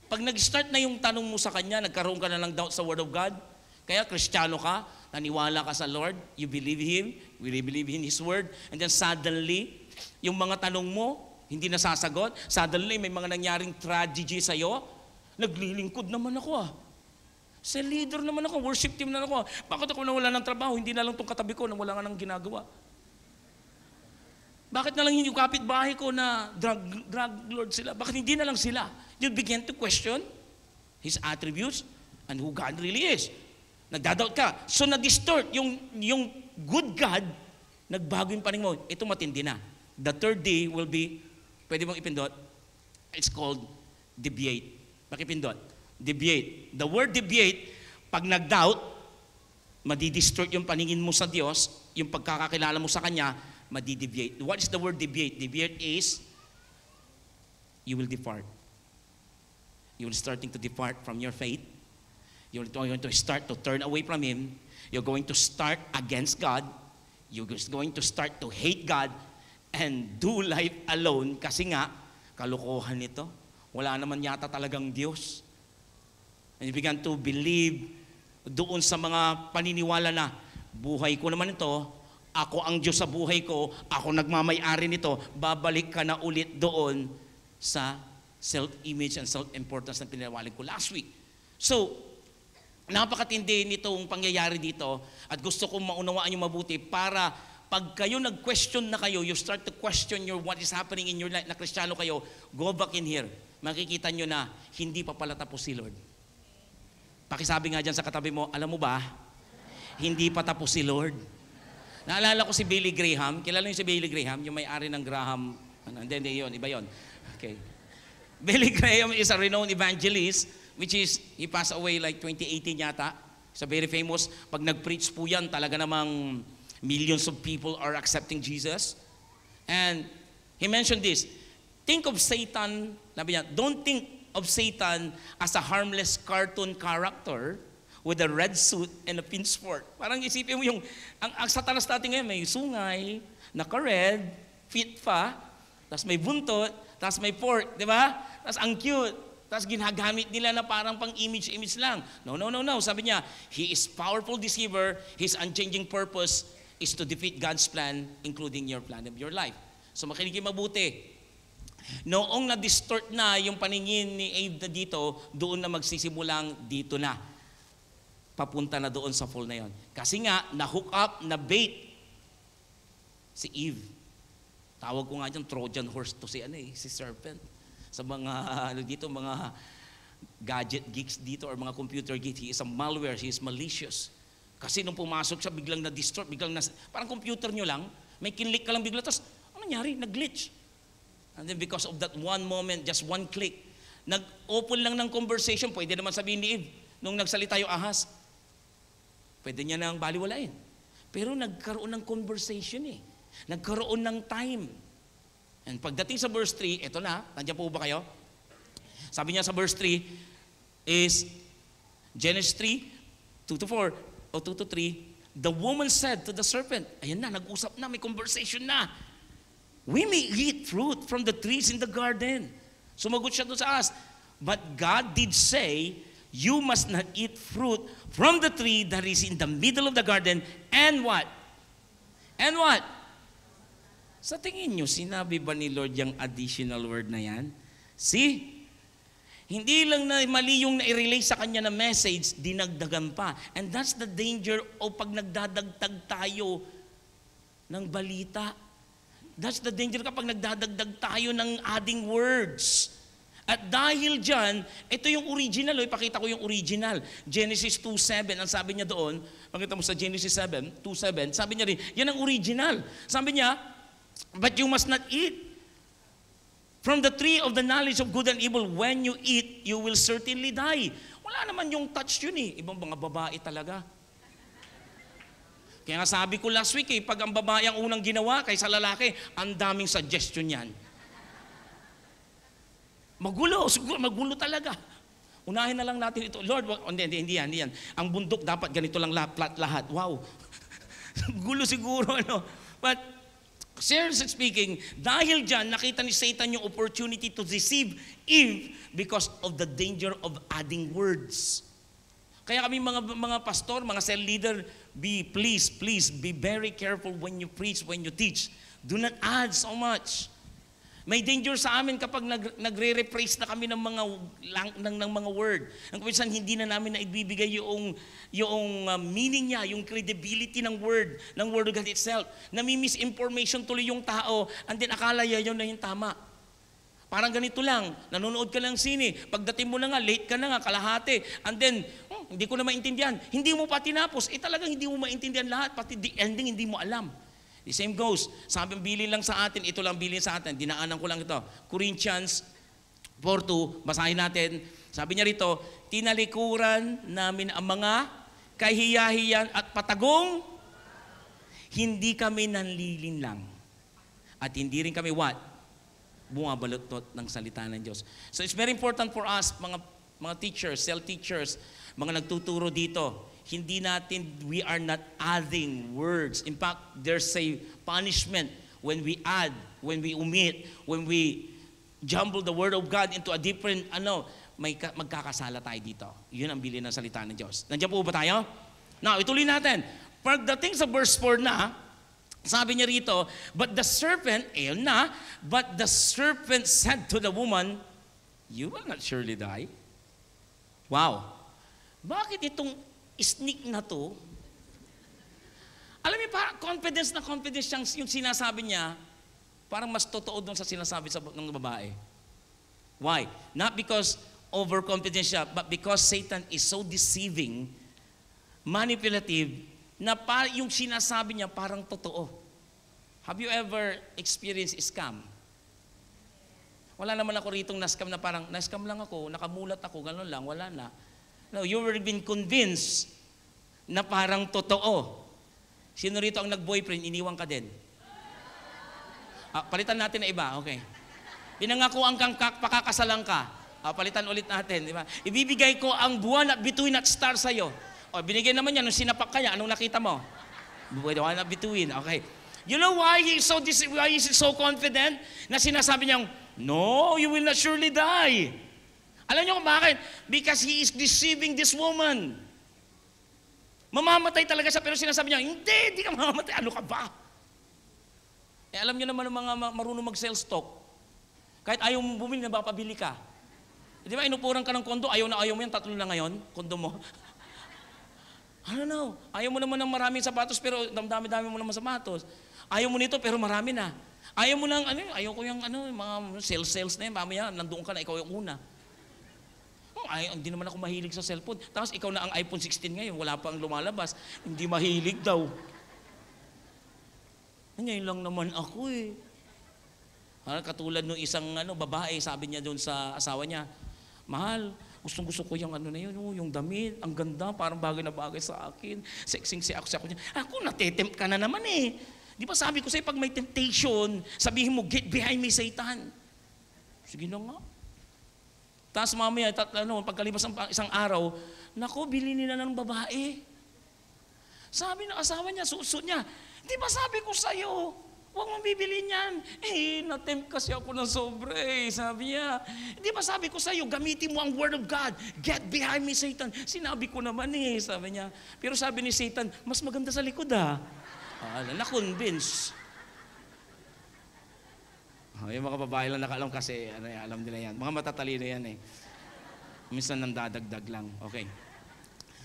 S1: Pag nag-start na yung tanong mo sa Kanya, nagkaroon ka na ng doubt sa Word of God, kaya Kristiyano ka, naniwala ka sa Lord, you believe Him, we believe in His Word, and then suddenly, yung mga tanong mo, hindi nasasagot, suddenly may mga nangyaring tragedy sa'yo, naglilingkod naman ako Sa leader naman ako, worship team na ako. Bakit ako nawala ng trabaho, hindi na lang itong katabi ko na wala nga nang ginagawa? Bakit na lang yung kapitbahay ko na drug lord sila? Bakit hindi na lang sila? You begin to question His attributes and who God really is. Nagdadoubt ka. So na-distort yung good God, nagbago yung paning mo. Ito matindi na. The third day will be, pwede mong ipindot, it's called deviate. Pakipindot. Deviate. The word deviate, pag nag-doubt, madi-distort yung paningin mo sa Diyos, yung pagkakakilala mo sa Kanya, madi-deviate. What is the word deviate? Deviate is, you will depart. You will starting to depart from your faith. You're going to start to turn away from Him. You're going to start against God. You're going to start to hate God and do life alone kasi nga, kalokohan nito. Wala naman yata talagang Diyos. And you began to believe doon sa mga paniniwala na buhay ko naman ito, ako ang Diyos sa buhay ko, ako nagmamay-ari nito, babalik ka na ulit doon sa self-image and self-importance na pinawalik ko last week. So, napakatindi nitong pangyayari dito at gusto kong maunawaan yung mabuti para pag kayo nag-question na kayo, you start to question what is happening in your life, na Kristiyano kayo, go back in here. Makikita nyo na hindi pa pala tapos si Lord. Pakisabi nga dyan sa katabi mo, alam mo ba, hindi pa tapos si Lord. Naalala ko si Billy Graham. Kilala niyo si Billy Graham? Yung may-ari ng Graham. Hindi yun, iba yun. Okay. Billy Graham is a renowned evangelist, which is, he passed away like 2018 yata. He's a very famous. Pag nag-preach po yan, talaga namang millions of people are accepting Jesus. And he mentioned this, think of Satan, sabi niya, don't think of Satan as a harmless cartoon character with a red suit and a pinsport. Parang isipin mo yung, ang Satanas natin ngayon, may sungay, naka-red, fit pa, tapos may buntot, tapos may fork, di ba? Tapos ang cute. Tapos ginagamit nila na parang pang image lang. No. Sabi niya, he is powerful deceiver, his unchanging purpose is to defeat God's plan, including your plan of your life. So makinig mabuti. Noong na-distort na yung paningin ni Eve na dito, doon na magsisimulang dito na. Papunta na doon sa fall na yon. Kasi nga, na-hook up, na-bait si Eve. Tawag ko nga dyan, Trojan horse to si serpent. Sa mga, mga gadget geeks dito or mga computer geeks, he is a malware, he is malicious. Kasi nung pumasok siya, biglang na-distort, parang computer nyo lang, may kinlik ka lang bigla, tapos, ano nangyari? Nag-glitch. And then because of that one moment, just one click, nag-open lang ng conversation, pwede naman sabihin ni Eve, nung nagsalita yung ahas, pwede niya nang baliwalain. Pero nagkaroon ng conversation Nagkaroon ng time. And pagdating sa verse 3, ito na, nandiyan po ba kayo? Sabi niya sa verse 3 is, Genesis 3, 2-4, o 2-3, the woman said to the serpent, ayan na, nag-usap na, may conversation na. We may eat fruit from the trees in the garden. Sumagot siya doon sa us. But God did say, you must not eat fruit from the tree that is in the middle of the garden. And what? And what? Sa tingin nyo, sinabi ba ni Lord yung additional word na yan? See? Hindi lang na mali yung na-relay sa kanya na message, dinagdagan pa. And that's the danger o pag nagdadagdag tayo ng balita. That's the danger kapag nagdadagdag tayo ng adding words. At dahil dyan, ito yung original. Ipakita ko yung original. Genesis 2:7, ang sabi niya doon, pakita mo sa Genesis 2:7, sabi niya rin, yan ang original. Sabi niya, but you must not eat from the tree of the knowledge of good and evil. When you eat, you will certainly die. Wala naman yung touch yun Ibang mga babae talaga. Kaya nga sabi ko last week pag ang babae ang unang ginawa kaysa lalaki, ang daming suggestion yan. Magulo talaga. Unahin na lang natin ito. Lord, hindi yan. Ang bundok dapat ganito lang flat lahat. Wow. Gulo siguro, But, seriously speaking, dahil dyan, nakita ni Satan yung opportunity to deceive Eve because of the danger of adding words. Kaya kami mga pastor, mga cell leader, please be very careful when you preach, when you teach. Do not add so much. May danger sa amin kapag nagre-rephrase na kami ng mga word. Ang minsan hindi na namin na ibibigay yung meaning niya, yung credibility ng word of God itself. Nami-misinformation tuloy yung tao, and then akala yun na yung tama. Parang ganito lang, nanonood ka lang sine, pagdating mo na nga, late ka na nga, kalahati, and then, hindi ko na maintindihan. Hindi mo pa tinapos, talagang hindi mo maintindihan lahat, pati the ending hindi mo alam. The same goes, sabi bilin lang sa atin, ito lang bilin sa atin, dinaanan ko lang ito. Corinthians 4:2, basahin natin. Sabi niya rito, tinalikuran namin ang mga kahiyahiyan at patagong, hindi kami nanlilin lang. At hindi rin kami what? Bumabalot ng salita ng Diyos. So it's very important for us, mga teachers, cell teachers, mga nagtuturo dito, we are not adding words. In fact, there's a punishment when we add, when we omit, when we jumble the Word of God into a different, magkakasala tayo dito. Yun ang bilin ng salita ng Diyos. Nandiyan po ba tayo? Now, ituloy natin. pagdating sa verse 4 na, sabi niya rito, but the serpent said to the woman, you will not surely die. Wow. Bakit itong sneak na to? Alam niyo, parang confidence yung sinasabi niya, parang mas totoo doon sa sinasabi ng babae. Why? Not because overconfident siya, but because Satan is so deceiving, manipulative, na yung sinasabi niya parang totoo. Have you ever experienced scam? Wala naman ako ritong na-scam na parang, na-scam lang ako, nakamulat ako, gano'n lang, wala na. No, you were been convinced na parang totoo. Sino rito ang nag-boyfriend, iniwan ka din? Palitan natin na iba, okay. Pinangakuan kang pakakasalan ka. Palitan ulit natin, di ba? Ibibigay ko ang buwan at bituin at star sa'yo. Binigay naman niya, nung sinapak ka niya, anong nakita mo? Buwan at bituin, okay. You know why he is so confident na sinasabi niyang, no, you will not surely die. Alam niyo kung bakit? Because he is deceiving this woman. Mamamatay talaga siya, pero sinasabi niya, hindi ka mamamatay. Ano ka ba? Alam niyo naman ng mga marunong mag-sell stock. Kahit ayaw mo bumili, napapabili ka. Di ba, inupuran ka ng kondo, ayaw mo yan, 3 na ngayon, kondo mo. I don't know. Ayaw mo naman ng maraming sapatos, pero dami-dami mo naman sapatos. Ayaw mo nito, pero marami na. Ayaw mo ng, ayaw ko yung, mga sales na yan, mamaya, nandoon ka na, ikaw yung una. Hindi naman ako mahilig sa cellphone. Tapos ikaw na ang iPhone 16 ngayon, wala pang lumalabas. Hindi mahilig daw. Ngayon lang naman ako eh. Katulad nung isang babae, sabi niya doon sa asawa niya, mahal, gustong-gusto ko yung na yun, yung damit, ang ganda, parang bagay na bagay sa akin. Sexing ako niya. Ako, natetempt ka na naman eh. Di ba sabi ko sa'yo, pag may temptation, sabihin mo, get behind me, Satan. Sige na nga. Tapos mamaya, pagkalipas ng isang araw, naku, bilhin nila ng babae. Sabi ng asawa niya, suso niya, di ba sabi ko sa'yo, huwag mong bibilin yan. Na-tempt kasi ako ng sobra eh. Sabi niya, di ba sabi ko sa'yo, gamitin mo ang word of God. Get behind me, Satan. Sinabi ko naman eh, sabi niya. Pero sabi ni Satan, mas maganda sa likod ah. Na-convince. Yung mga babae lang nakaalam kasi, alam nila yan. Mga matatalino yan eh. Minsan nang dadagdag lang. Okay.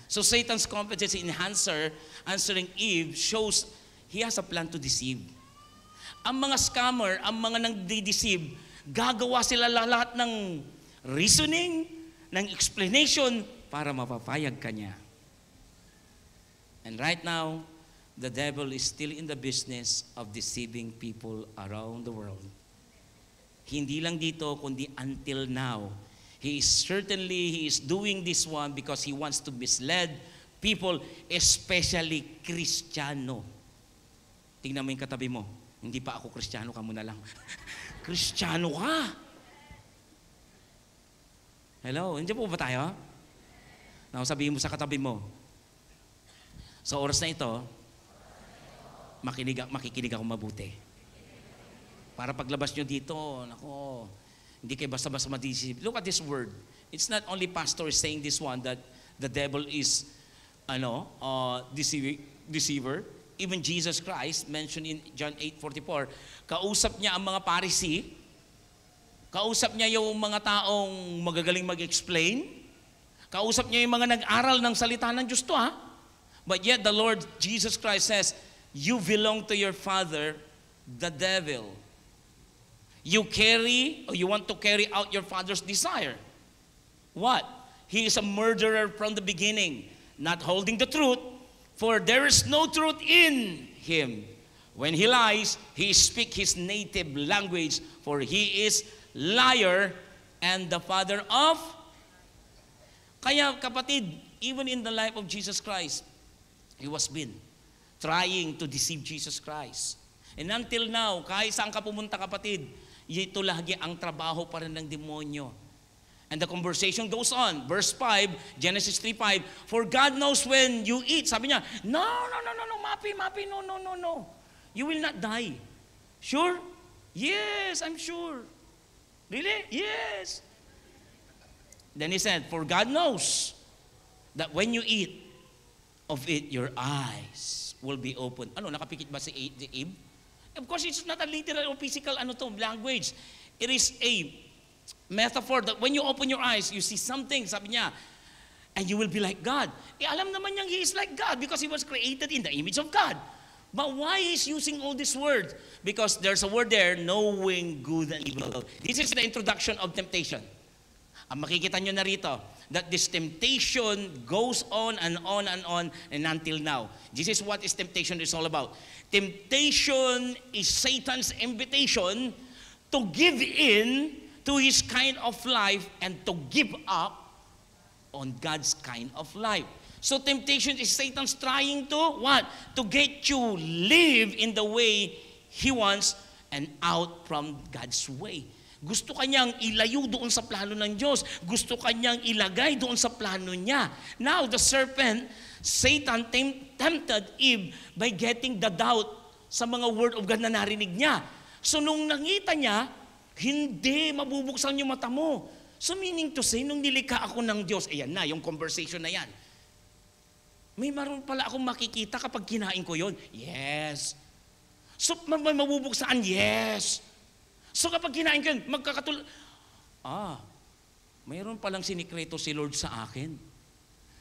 S1: So Satan's confidence in answering Eve shows he has a plan to deceive. Ang mga scammer, ang mga nang-deceive, gagawa sila lahat ng reasoning, ng explanation para mapapayag ka niya. And right now, the devil is still in the business of deceiving people around the world. Hindi lang dito, kundi until now. He is doing this one because he wants to mislead people, especially Kristiyano. Tingnan mo yung katabi mo. Hindi pa ako Kristiyano, ka muna lang. Kristiyano ka! Hello, hindi po ba tayo? Now, sabihin mo sa katabi mo, sa oras na ito, makikinig ako mabuti. Para paglabas nyo dito, nako, hindi kayo basta-basta ma-deceive. Look at this word. It's not only pastor saying this one that the devil is deceiver. Even Jesus Christ mentioned in John 8:44, kausap niya ang mga Pharisee, kausap niya yung mga taong magagaling mag-explain, kausap niya yung mga nag-aral ng salita ng Diyos to ha. But yet the Lord Jesus Christ says, you belong to your father, the devil. You want to carry out your father's desire. What? He is a murderer from the beginning, not holding the truth, for there is no truth in him. When he lies, he speaks his native language, for he is liar and the father of. Kaya kapatid, even in the life of Jesus Christ, he was been trying to deceive Jesus Christ. And until now, kahit saan ka pumunta kapatid, ito lagi ang trabaho pa rin ng demonyo. And the conversation goes on. Verse 5, Genesis 3:5, for God knows when you eat. Sabi niya, no, Mapi, no. You will not die. Sure? Yes, I'm sure. Really? Yes. Then he said, for God knows that when you eat of it, your eyes will be open. Ano, nakapikit ba si Eve? Of course, it's not a literal or physical language. It is a metaphor that when you open your eyes, you see something, sabi niya, and you will be like God. Alam naman niyang he is like God because he was created in the image of God. But why is using all these words? Because there's a word there, knowing good and evil. This is the introduction of temptation. Ang makikita nyo na rito, that this temptation goes on and on and on and until now. This is what is temptation is all about. Temptation is Satan's invitation to give in to his kind of life and to give up on God's kind of life. So temptation is Satan's trying to what? To get you live in the way he wants and out from God's way. Gusto kanyang ilayo doon sa plano ng Diyos. Gusto kanyang ilagay doon sa plano niya. Now, the serpent, Satan tempted Eve by getting the doubt sa mga word of God na narinig niya. So, nung nakita niya, hindi mabubuksan yung mata mo. So, meaning to say, nung nilikha ako ng Diyos, ayan na, yung conversation na yan. May maroon pala akong makikita kapag kinain ko yon. Yes. So, mabubuksan? Yes. So kapag kinain ko yun, mayroon palang sinikreto si Lord sa akin.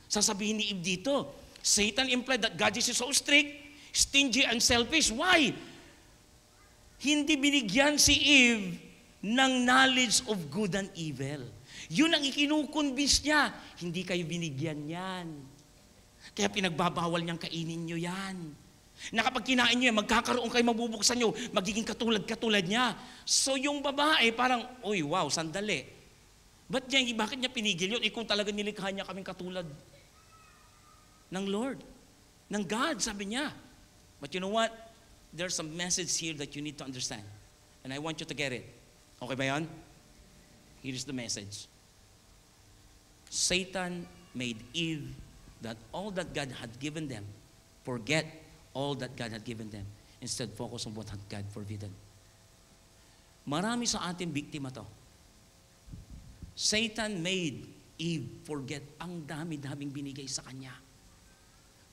S1: Sasabihin ni Eve dito, Satan implied that God is so strict, stingy, and selfish. Why? Hindi binigyan si Eve ng knowledge of good and evil. Yun ang ikinukonvince niya. Hindi kayo binigyan yan. Kaya pinagbabawal niyang kainin niyo yan. Na kapag kinain niyo yan, magkakaroon kayo, mabubuksan niyo, magiging katulad niya. So yung babae, parang, uy, wow, sandali. Bakit niya pinigil yun? Kung talaga nilikha niya kaming katulad ng Lord, ng God, sabi niya. But you know what? There's a message here that you need to understand. And I want you to get it. Okay ba yan? Here is the message. Satan made Eve that all that God had given them, forget all that God had given them. Instead, focus on what had God forbidden. Marami sa ating biktima to. Satan made Eve forget ang dami-daming binigay sa kanya.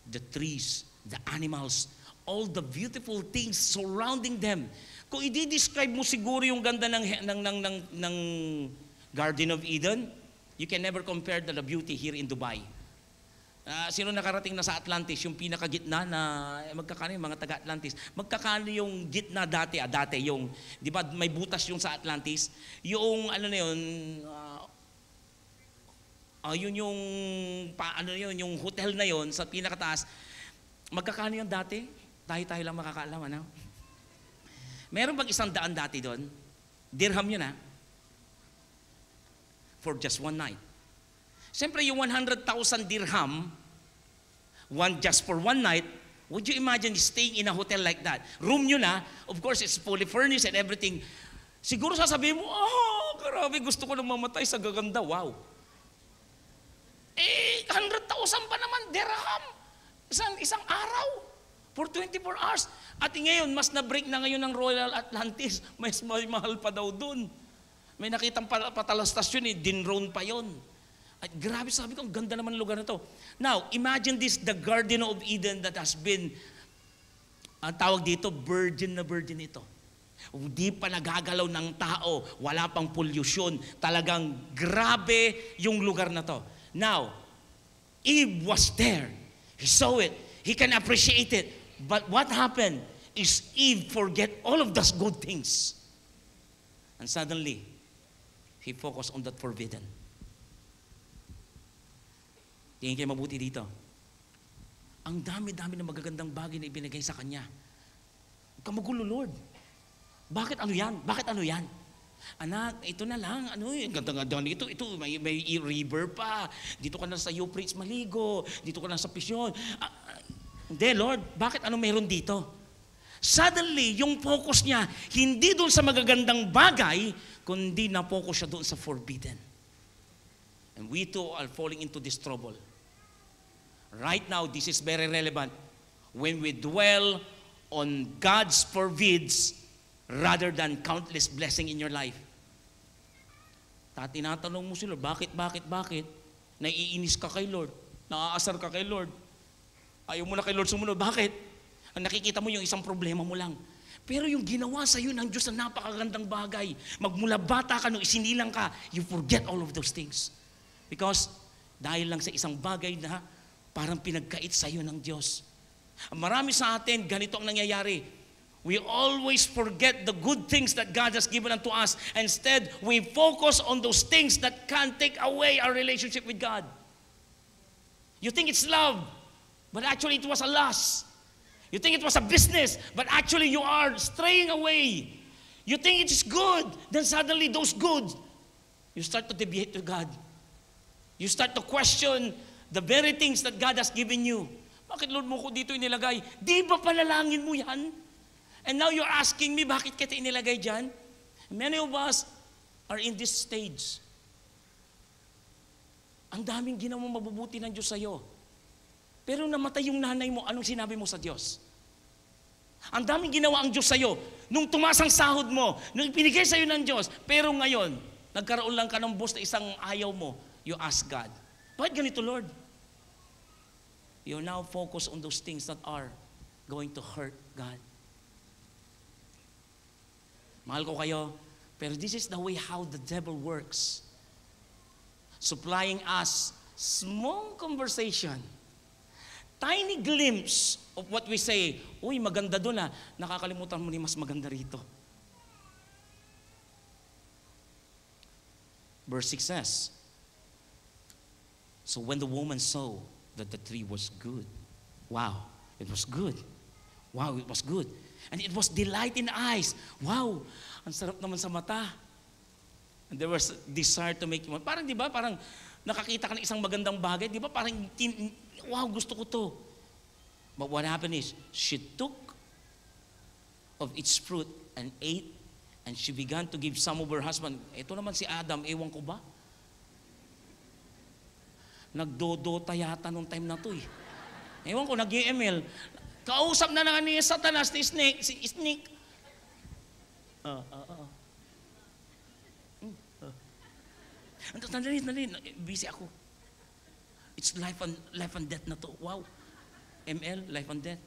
S1: The trees, the animals, all the beautiful things surrounding them. Kung i-describe mo siguro yung ganda ng Garden of Eden, you can never compare the beauty here in Dubai. Sino nakarating na sa Atlantis, yung pinakagitna na, magkakano yung mga taga-Atlantis, magkakano yung gitna dati yung, di ba may butas yung sa Atlantis, yung ano na yun, yung hotel na yun, sa pinakataas, magkakano yung dati? Tayo lang makakaalam, ano? Meron bang 100 dati doon? Dirham yun, ha? For just one night. Siyempre, yung 100,000 dirham, just for one night, would you imagine staying in a hotel like that? Room nyo na, of course, it's fully furnished and everything. Siguro sasabihin mo, grabe, gusto ko nang mamatay sa gaganda, wow. 100,000 pa naman, dirham. Isang araw. For 24 hours. At ngayon, mas na-break na ngayon ng Royal Atlantis. Mas mahal pa daw dun. May nakitang patalastas yun, dinrone pa yun. At grabe, sabi ko, ang ganda naman ng lugar na to. Now, imagine this, the Garden of Eden that has been, ang tawag dito, virgin na virgin ito. Hindi pa nagagalaw ng tao, wala pang pollution. Talagang grabe yung lugar na to. Now, Eve was there. He saw it. He can appreciate it. But what happened is Eve forget all of those good things. And suddenly, he focused on that forbidden. Tingin kayo mabuti dito. Ang dami-dami ng magagandang bagay na ibinigay sa kanya. Huwag ka magulo, Lord. Bakit ano yan? Bakit ano yan? Anak, ito na lang. Ano yung ganda-ganda nito? Ito, may river pa. Dito ka na sa Euphrates maligo. Dito ka na sa Pisyon. Hindi, Lord. Bakit ano meron dito? Suddenly, yung focus niya, hindi doon sa magagandang bagay, kundi na-focus siya doon sa forbidden. And we too are falling into this trouble. Right now, this is very relevant. When we dwell on God's forbids rather than countless blessing in your life. Tinatanong mo si Lord, bakit? Naiinis ka kay Lord? Naaasar ka kay Lord? Ayaw mo na kay Lord sumunod. Bakit? Ang nakikita mo yung isang problema mo lang. Pero yung ginawa sa iyo ng Diyos na napakagandang bagay, magmula bata ka nung isinilang ka, you forget all of those things. Because dahil lang sa isang bagay na parang pinagkait sa iyo ng Diyos. Marami sa atin, ganito ang nangyayari. We always forget the good things that God has given unto us. Instead, we focus on those things that can take away our relationship with God. You think it's love, but actually it was a lust. You think it was a business, but actually you are straying away. You think it is good, then suddenly those good, you start to deviate to God. You start to question the very things that God has given you. Bakit Lord mo ko dito inilagay? Di ba panalangin mo yan? And now you're asking me, bakit kita inilagay dyan? Many of us are in this stage. Ang daming ginawang mabubuti ng Diyos sa'yo. Pero namatay yung nanay mo, anong sinabi mo sa Diyos? Ang daming ginawa ang Diyos sa'yo. Nung tumaas ang sahod mo, nung ipinigay sa'yo ng Diyos, pero ngayon, nagkaroon lang ka ng boss na isang ayaw mo, you ask God, bakit ganito, Lord? You now focus on those things that are going to hurt God. Mahal ko kayo, pero this is the way how the devil works. Supplying us small conversation, tiny glimpse of what we say. Uy, maganda doon ah. Nakakalimutan mo ni mas maganda rito. Verse 6 says, so when the woman saw that the tree was good, wow, it was good. Wow, it was good. And it was delight in eyes. Wow, ang sarap naman sa mata. And there was desire to make, parang di ba, parang nakakita ka ng isang magandang bagay, di ba, parang wow, gusto ko to. But what happened is, she took of its fruit and ate, and she began to give some of her husband. Ito naman si Adam, ewan ko ba? Nagdodota yata nung time na to eh. Ewan ko, nag-EML. Kausap na nga ni Satanas, si Snake. Nandali, busy ako. It's life and death na to. Wow. ML, life and death.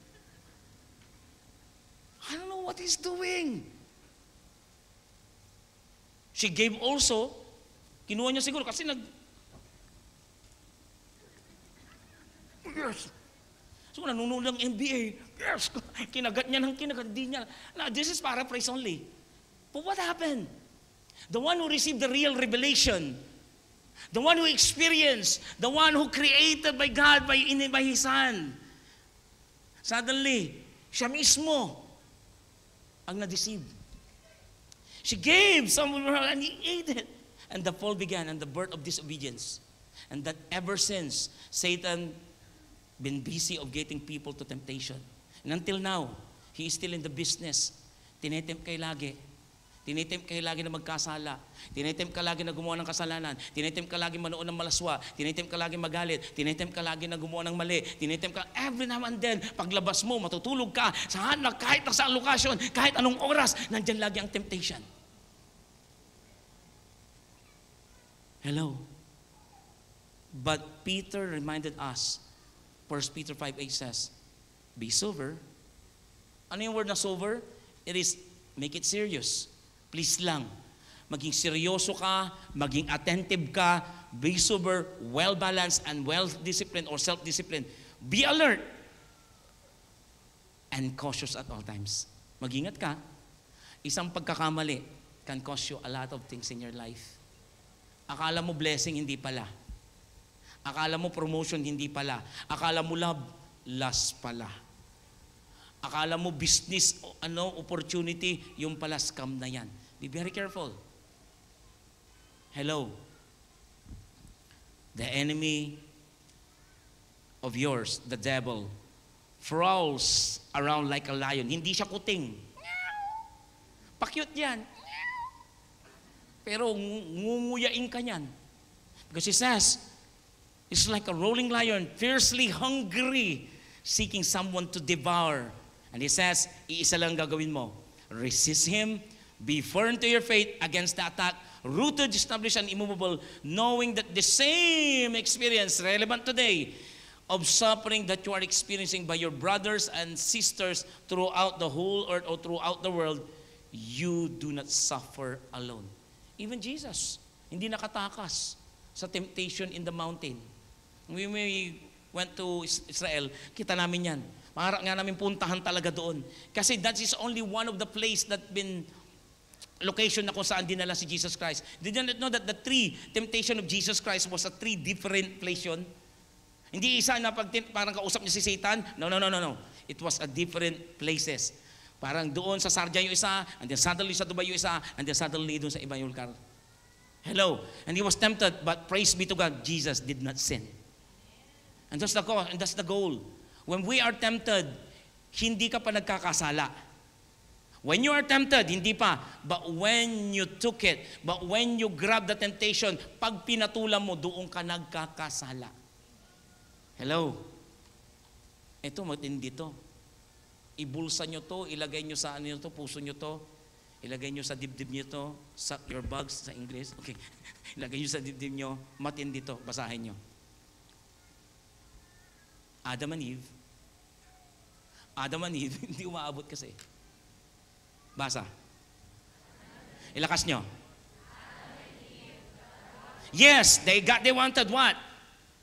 S1: I don't know what he's doing. She gave also, kinuha niya siguro kasi yes. So nanonood ng NBA. Yes. Kinagat niya ng kinagat. Di niya. Now, this is paraphrase only. But what happened? The one who received the real revelation, the one who experienced, the one who created by God by His hand, suddenly, siya mismo ang na-deceive. She gave some of her and he ate it. And the fall began and the birth of disobedience. And that ever since, Satan been busy of getting people to temptation. And until now, he is still in the business. Tinetempt kayo lagi. Tinetempt kayo lagi na magkasala. Tinetempt ka lagi na gumawa ng kasalanan. Tinetempt ka lagi manood ng malaswa. Tinetempt ka lagi magalit. Tinetempt ka lagi na gumawa ng mali. Tinetempt ka every now and then. Paglabas mo, matutulog ka. Saan na kahit na saan lokasyon, kahit anong oras, nandyan lagi ang temptation. Hello. But Peter reminded us, 1 Peter 5:8 says, be sober. Ano yung word na sober? It is, make it serious. Please lang. Maging seryoso ka, maging attentive ka, be sober, well-balanced, and well-disciplined or self-disciplined. Be alert and cautious at all times. Mag-ingat ka. Isang pagkakamali can cost you a lot of things in your life. Akala mo blessing, hindi pala. Akala mo promotion, hindi pala. Akala mo love, lust pala. Akala mo business, opportunity, yung pala scam na yan. Be very careful. Hello. The enemy of yours, the devil, prowls around like a lion. Hindi siya kuting. Pa-cute yan. Pero ngunguyain ka yan. Because he says, it's like a rolling lion, fiercely hungry, seeking someone to devour. And he says, iisa lang gagawin mo. Resist him, be firm to your faith against the attack, rooted, established, and immovable, knowing that the same experience relevant today of suffering that you are experiencing by your brothers and sisters throughout the whole earth or throughout the world, you do not suffer alone. Even Jesus, hindi nakatakas sa temptation in the mountain. We went to Israel, kita namin yan. Maharap nga namin puntahan talaga doon. Kasi that is only one of the place that been location na kung saan dinala si Jesus Christ. Did you not know that the three temptation of Jesus Christ was a three different place yun? Hindi isa na parang kausap niya si Satan. No. It was a different places. Parang doon sa Sarja yung isa, and then suddenly sa Dubai yung isa, and then suddenly doon sa iba yung lugar. Hello. And he was tempted, but praise be to God, Jesus did not sin. And that's the goal. When we are tempted, hindi ka pa nagkakasala. When you are tempted, hindi pa. But when you took it, but when you grab the temptation, pag pinatulan mo, doon ka nagkakasala. Hello? Ito, matindi to. Ibulsa nyo to, ilagay nyo sa ano to, puso nyo to, ilagay nyo sa dibdib nyo to, sa your bags sa English. Okay. Ilagay nyo sa dibdib nyo, matindi to, basahin nyo. Adam and Eve, hindi umaabot kasi. Basa. Ilakas nyo. Yes, they wanted what?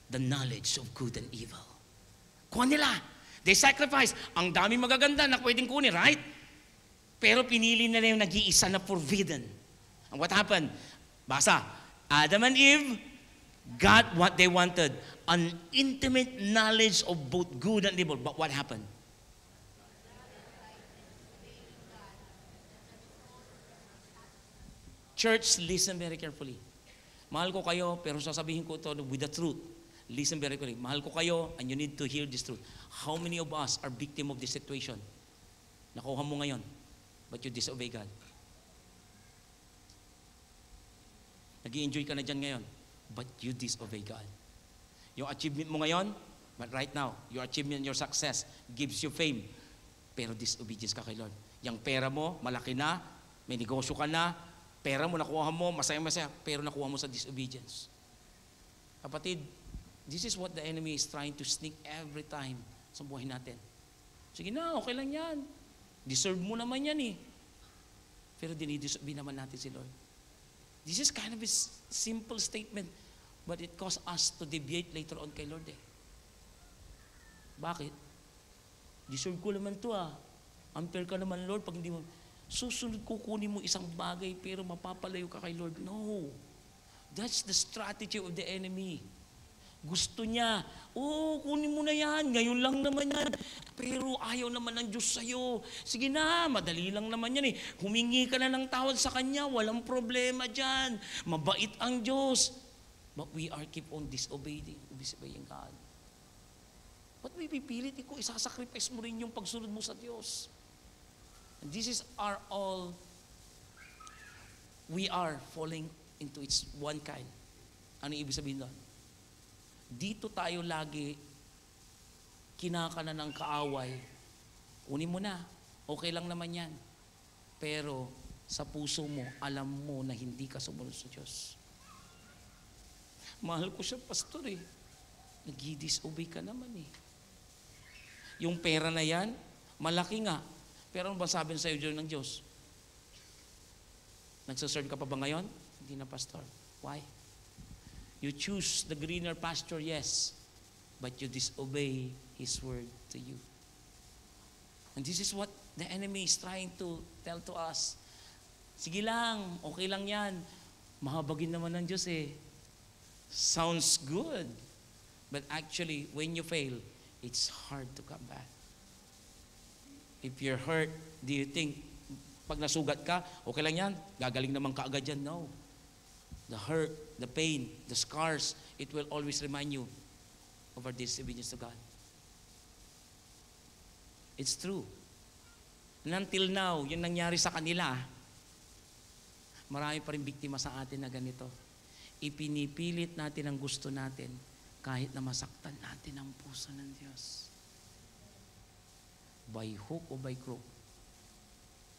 S1: The knowledge of good and evil. Kuha nila. They sacrificed. Ang daming magaganda na pwedeng kunin, right? Pero pinili nila yung nag-iisa na forbidden. And what happened? Basa. Adam and Eve got what they wanted. An intimate knowledge of both good and evil. But what happened? Church, listen very carefully. Mahal ko kayo, pero sasabihin ko ito with the truth. Listen very carefully. Mahal ko kayo, and you need to hear this truth. How many of us are victim of this situation? Nakuha mo ngayon, but you disobey God. Nag-i-enjoy ka na dyan ngayon, but you disobey God. Yung achievement mo ngayon, but right now, your achievement, your success gives you fame, pero disobedience ka kay Lord. Yung pera mo, malaki na, may negosyo ka na, pera mo, nakuha mo, masaya-masaya, pero nakuha mo sa disobedience. Kapatid, this is what the enemy is trying to sneak every time sa buhay natin. Sige na, okay lang yan. Deserve mo naman yan eh. Pero dinidisobey naman natin si Lord. This is kind of a simple statement, but it caused us to deviate later on kay Lord eh. Bakit? Deserve ko naman to ah. Unfair ka naman Lord pag hindi mo. Susunod kukunin mo isang bagay pero mapapalayo ka kay Lord. No. That's the strategy of the enemy. Gusto niya, kunin mo na yan, ngayon lang naman yan. Pero ayaw naman ng Diyos sa'yo. Sige na, madali lang naman yan eh. Humingi ka na ng tawad sa Kanya, walang problema dyan. Mabait ang Diyos. But we are keep on disobeying God. Ba't may pipilit ko, isasacrifice mo rin yung pagsunod mo sa Diyos. And this is we are falling into its one kind. Ano ibig sabihin doon? Dito tayo lagi kinakana ng kaaway. Unin mo na. Okay lang naman yan. Pero sa puso mo, alam mo na hindi ka sumunod sa Diyos. Mahal ko siya, pastor eh. Nag-disobey ka naman eh. Yung pera na yan, malaki nga. Pero ano ba sabi sa'yo dyan ng Diyos? Nagsaserve ka pa ba ngayon? Hindi na, pastor. Why? You choose the greener pasture, yes, but you disobey His word to you. And this is what the enemy is trying to tell to us. Sige lang, okay lang yan. Mahabagin naman ng Diyos eh. Sounds good. But actually, when you fail, it's hard to come back. If you're hurt, do you think, pag nasugat ka, okay lang yan, gagaling naman ka agad yan? No. The hurt, the pain, the scars, it will always remind you of our disobedience to God. It's true. And until now, yung nangyari sa kanila, marami pa rin biktima sa atin na ganito. Ipinipilit natin ang gusto natin kahit na masaktan natin ang puso ng Diyos. By hook or by crook,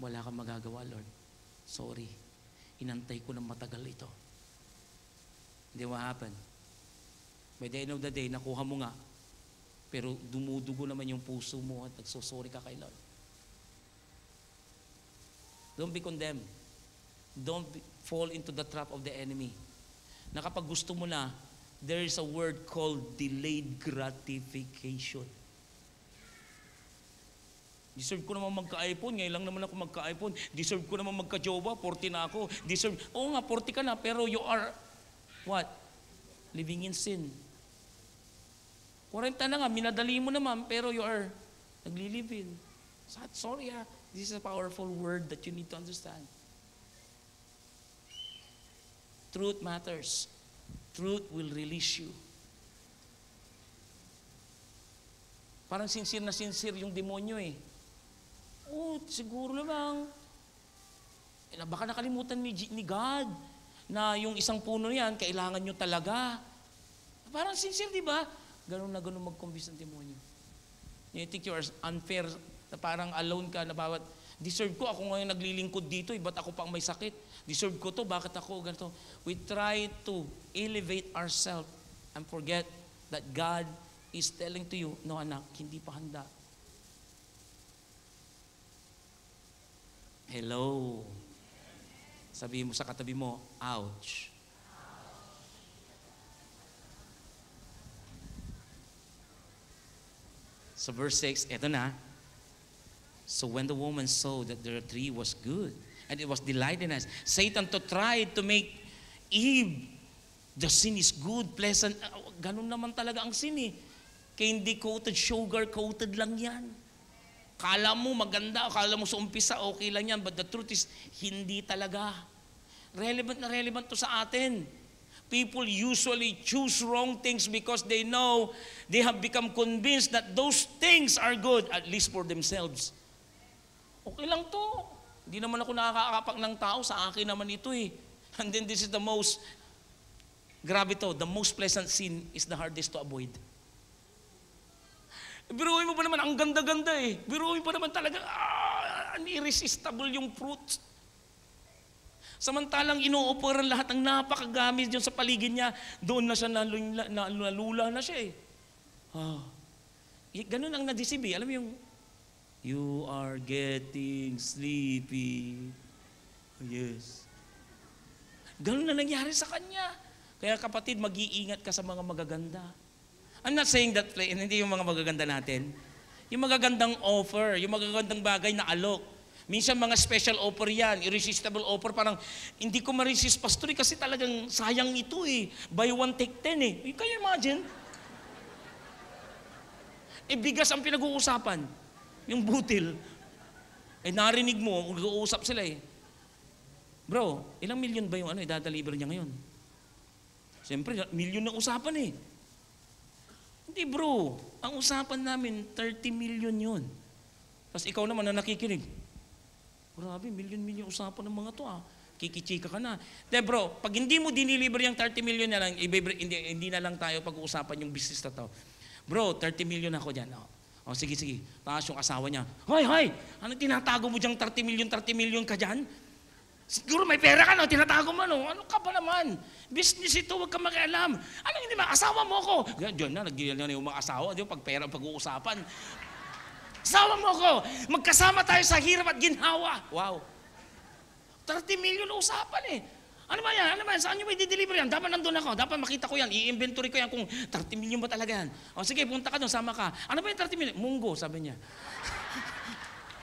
S1: wala kang magagawa, Lord. Sorry. Inantay ko ng matagal ito. Hindi what happened. By the end of the day, nakuha mo nga. Pero dumudugo naman yung puso mo at nagsosorry ka kay Lord. Don't be condemned. Fall into the trap of the enemy. Na kapag gusto mo na, there is a word called delayed gratification. Deserve ko naman magka-iPhone. Ngayon lang naman ako magka-iPhone. Deserve ko naman magka-jowa. 40 na ako. Oo nga, 40 ka na. Pero you are, what? Living in sin. 40 na nga, minadali mo naman. Pero you are nagli-live in. Sorry ha. This is a powerful word that you need to understand. Truth matters. Truth will release you. Parang sincere na sincere yung demonyo eh. Siguro naman. Baka nakalimutan ni God na yung isang puno yan, kailangan nyo talaga. Parang sincere, di ba? Ganun na ganun mag-convince ng demonyo. You think you are unfair, na parang alone ka, na bawat, deserve ko, ako ngayon naglilingkod dito, ba't ako pang may sakit? Deserve ko to, bakit ako ganito? We try to elevate ourselves and forget that God is telling to you, no anak, hindi pa handa. Hello. Sabi mo sa katabi mo, ouch. So verse 6, eto na. So when the woman saw that the tree was good, and it was delighted in us, Satan to try to make Eve, the sin is good, pleasant. Ganun naman talaga ang sin eh. Candy coated, sugar coated lang yan. Kala mo maganda, kala mo sa umpisa okay lang yan, but the truth is, hindi talaga. Relevant na relevant to sa atin. People usually choose wrong things because they know, they have become convinced that those things are good, at least for themselves. Okay lang to. Hindi naman ako nakakakapak ng tao, sa akin naman ito eh. And then this is the most, grabe to, the most pleasant sin is the hardest to avoid. Biruin mo pa naman, ang ganda-ganda eh. Biruin pa naman talaga, irresistible yung fruit. Samantalang ino-offeran lahat ng napakagamit dyan sa paligid niya, doon na siya nalula na siya eh. Ganun ang nadisib eh. Alam mo yung, you are getting sleepy. Yes. Ganun na nangyari sa kanya. Kaya kapatid, mag-iingat ka sa mga magaganda. I'm not saying that, hindi yung mga magaganda natin. Yung magagandang offer, yung magagandang bagay na alok. Minsan mga special offer yan, irresistible offer, parang hindi ko ma-resist, pastor, kasi talagang sayang ito eh. Buy one, take 10 eh. Kaya imagine? Bigas ang pinag-uusapan. Yung butil. Narinig mo, mag-uusap sila eh. Bro, ilang milyon ba yung idadeliver niya ngayon? Siyempre, milyon ng usapan eh. Hindi bro, ang usapan namin, 30 million yun. Tapos ikaw naman na nakikinig. Grabe, milyon-milyon usapan ng mga to Kikichika ka na. De bro, pag hindi mo diniliver yung 30 million na lang, hindi na lang tayo pag-uusapan yung business na to. Bro, 30 million ako dyan. Sige. Tapos yung asawa niya, Hoy, ano tinatago mo dyan 30 million ka dyan? Siguro may pera ka, tinatago mo, ano ka ba naman? Business ito, huwag ka makialam. Anong hindi ba? Asawa mo ako. Diyan na, nagdiyan na yung mga asawa, di ba, pag pera pag-uusapan. Asawa mo ako, magkasama tayo sa hirap at ginhawa. Wow. 30 million usapan eh. Ano ba yan? Saan nyo ba i-deliver yan? Dapat nandun ako, dapat makita ko yan, i-inventory ko yan kung 30 million ba talaga yan. Sige, punta ka doon, sama ka. Ano ba yung 30 million? Munggo, sabi niya.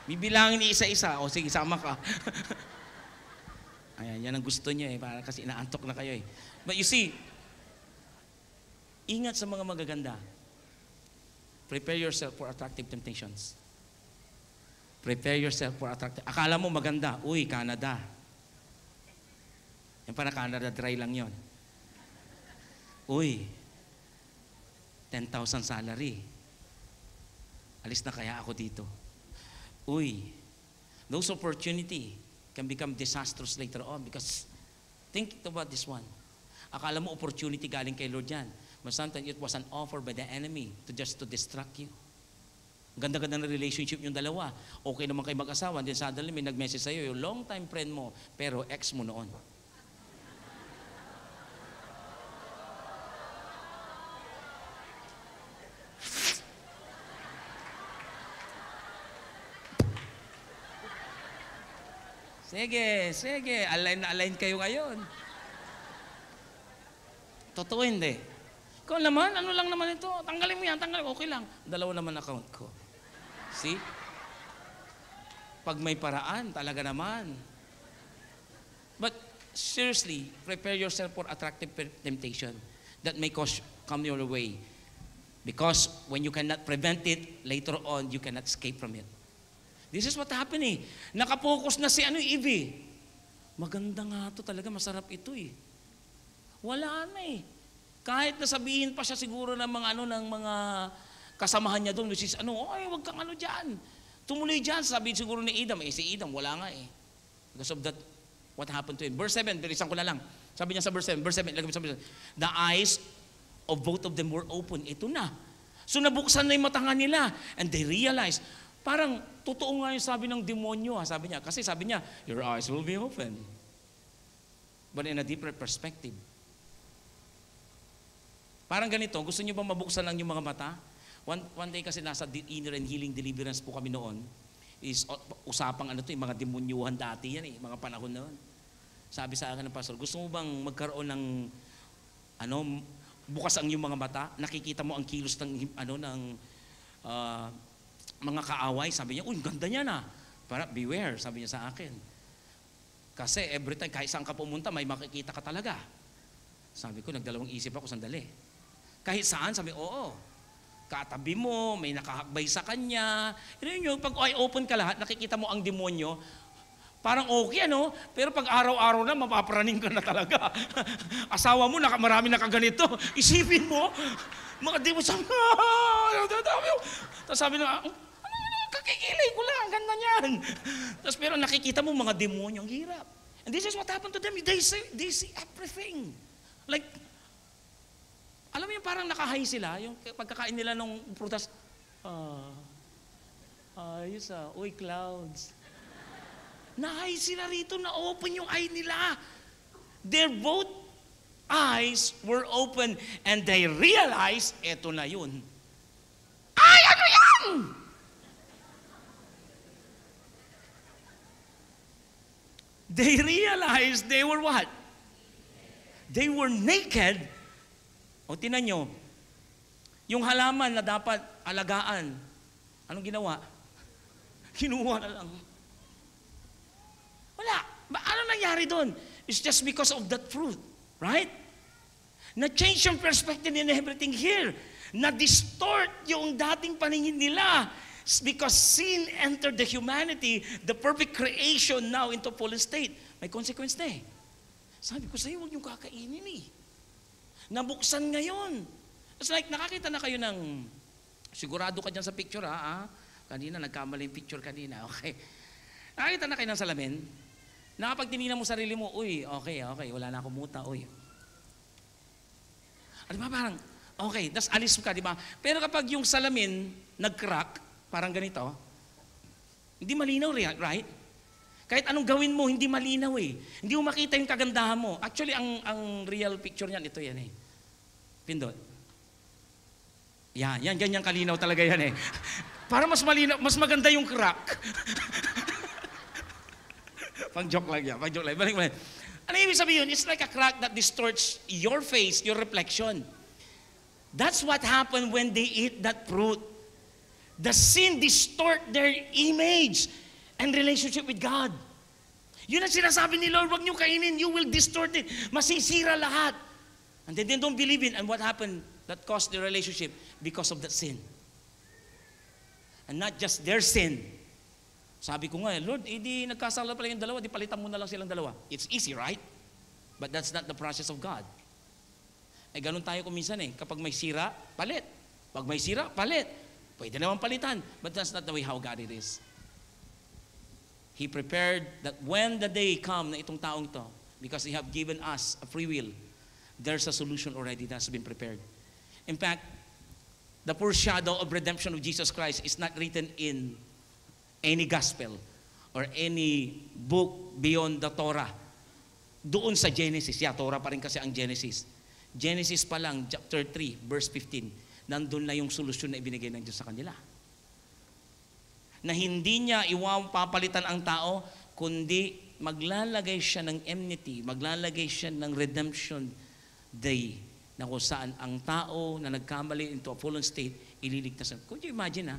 S1: Bibilangin ni isa-isa. Sige, sama ka. Ayan, yan ang gusto niya eh, para kasi inaantok na kayo eh. But you see, ingat sa mga magaganda. Prepare yourself for attractive temptations. Prepare yourself for attractive. Akala mo maganda, Canada. Yan para Canada dry lang yon. 10,000 salary. Alis na kaya ako dito. Those opportunity can become disastrous later on because think about this one. Akala mo opportunity galing kay Lord yan. But sometimes it was an offer by the enemy to distract you. Ganda-ganda na relationship yung dalawa. Okay naman kayo mag-asawa. Then suddenly may nag-message sa'yo, yung long time friend mo, pero ex mo noon. Sige. Align na align kayo ngayon. Totoo hindi. Ikaw naman, ano lang naman ito? Tanggalin mo yan, okay lang. 2 naman account ko. See? Pag may paraan, talaga naman. But seriously, prepare yourself for attractive temptation that may come your way. Because when you cannot prevent it, later on, you cannot escape from it. This is what happened eh. Nakapokus na si Eve. Maganda nga to talaga, masarap ito eh. Wala na eh. Kahit nasabihin pa siya siguro ng mga kasamahan niya doon, which is wag kang dyan. Tumuloy dyan, sabihin siguro ni Adam. Si Adam, wala nga eh. Because of that, what happened to him. Verse 7, bilisan ko na lang. Sabi niya sa verse 7, ilagay mo sa verse 7, the eyes of both of them were open. Ito na. So nabuksan na yung mata nila. And they realized, parang totoo nga yung sabi ng demonyo. Sabi niya, kasi sabi niya, your eyes will be open. But in a deeper perspective. Parang ganito, gusto niyo ba mabuksan lang yung mga mata? One day kasi nasa inner and healing deliverance po kami noon. Is usapang yung mga demonyuhan dati yan eh, mga panahon noon. Sabi sa akin ng pastor, gusto mo bang magkaroon ng bukas ang iyong mga mata, nakikita mo ang kilos ng mga kaaway. Sabi niya, ganda niya na. Para beware, sabi niya sa akin. Kasi every time, kahit saan ka pumunta, may makikita ka talaga. Sabi ko, nagdalawang isip ako, sandali. Kahit saan, sabi, oo. Katabi mo, may nakahakbay sa kanya. Yun, pag open ka lahat, nakikita mo ang demonyo, parang okay, Pero pag araw-araw na, mapapraning ka na talaga. Asawa mo, marami nakaganito. Isipin mo, mga demonyo, tapos sabi na, kakikilay ko lang, ganda niyan. Tapos pero nakikita mo mga demonyo, ang hirap. And this is what happened to them. They see everything. Like, alam mo yung parang nakahay sila, yung pagkakain nila ng prutas, ayos uy clouds. Nahay sila rito, na-open yung eye nila. Their both eyes were open and they realized, eto na yun. Ay, ano yan? They realized they were what? They were naked. O tinan nyo, yung halaman na dapat alagaan, anong ginawa? Kinuha na lang. Wala. Ano nangyari doon? It's just because of that fruit. Right? Na-change yung perspective and everything here. Na-distort yung dating paningin nila. Because sin entered the humanity, the perfect creation now into fallen state. May consequence na eh. Sabi ko sa'yo, huwag yung kakainin eh. Nabuksan ngayon. It's like, nakakita na kayo ng, sigurado ka dyan sa picture Kanina, nagkamali yung picture kanina. Okay. Nakakita na kayo ng salamin. Na kapag tinignan mo sarili mo, okay, wala na akong muta, Di ba parang, okay, tas alis ka, di ba? Pero kapag yung salamin nag-crack, parang ganito, hindi malinaw, right? Kahit anong gawin mo, hindi malinaw eh. Hindi mo makita yung kagandahan mo. Actually, ang real picture niyan, ito yan eh. Pindot. Yan, ganyan kalinaw talaga yan eh. Para mas malinaw, mas maganda yung crack. Pang-joke lang yan, Balik. Ano ibig sabihin? It's like a crack that distorts your face, your reflection. That's what happened when they eat that fruit. The sin distort their image and relationship with God. Yun ang sinasabi ni Lord, wag niyo kainin, you will distort it. Masisira lahat. And then they don't believe in. And what happened? That caused the relationship because of that sin. And not just their sin. Sabi ko nga, Lord, di nagkasala pala yung dalawa, di palitan mo na lang silang dalawa. It's easy, right? But that's not the process of God. Ganun tayo kuminsan eh. Kapag may sira, palit. Pag may sira, palit. Pwede naman palitan. But that's not the way how God it is. He prepared that when the day come na itong taong ito, because He have given us a free will, there's a solution already that's been prepared. In fact, the foreshadow of redemption of Jesus Christ is not written in any gospel or any book beyond the Torah. Doon sa Genesis, Torah pa rin kasi ang Genesis. Genesis pa lang, chapter 3, verse 15, nandun na yung solusyon na ibinigay ng Diyos sa kanila. Na hindi niya papalitan ang tao, kundi maglalagay siya ng enmity, maglalagay siya ng redemption day na kung saan ang tao na nagkamali into a fallen state, ililigtas. Could you imagine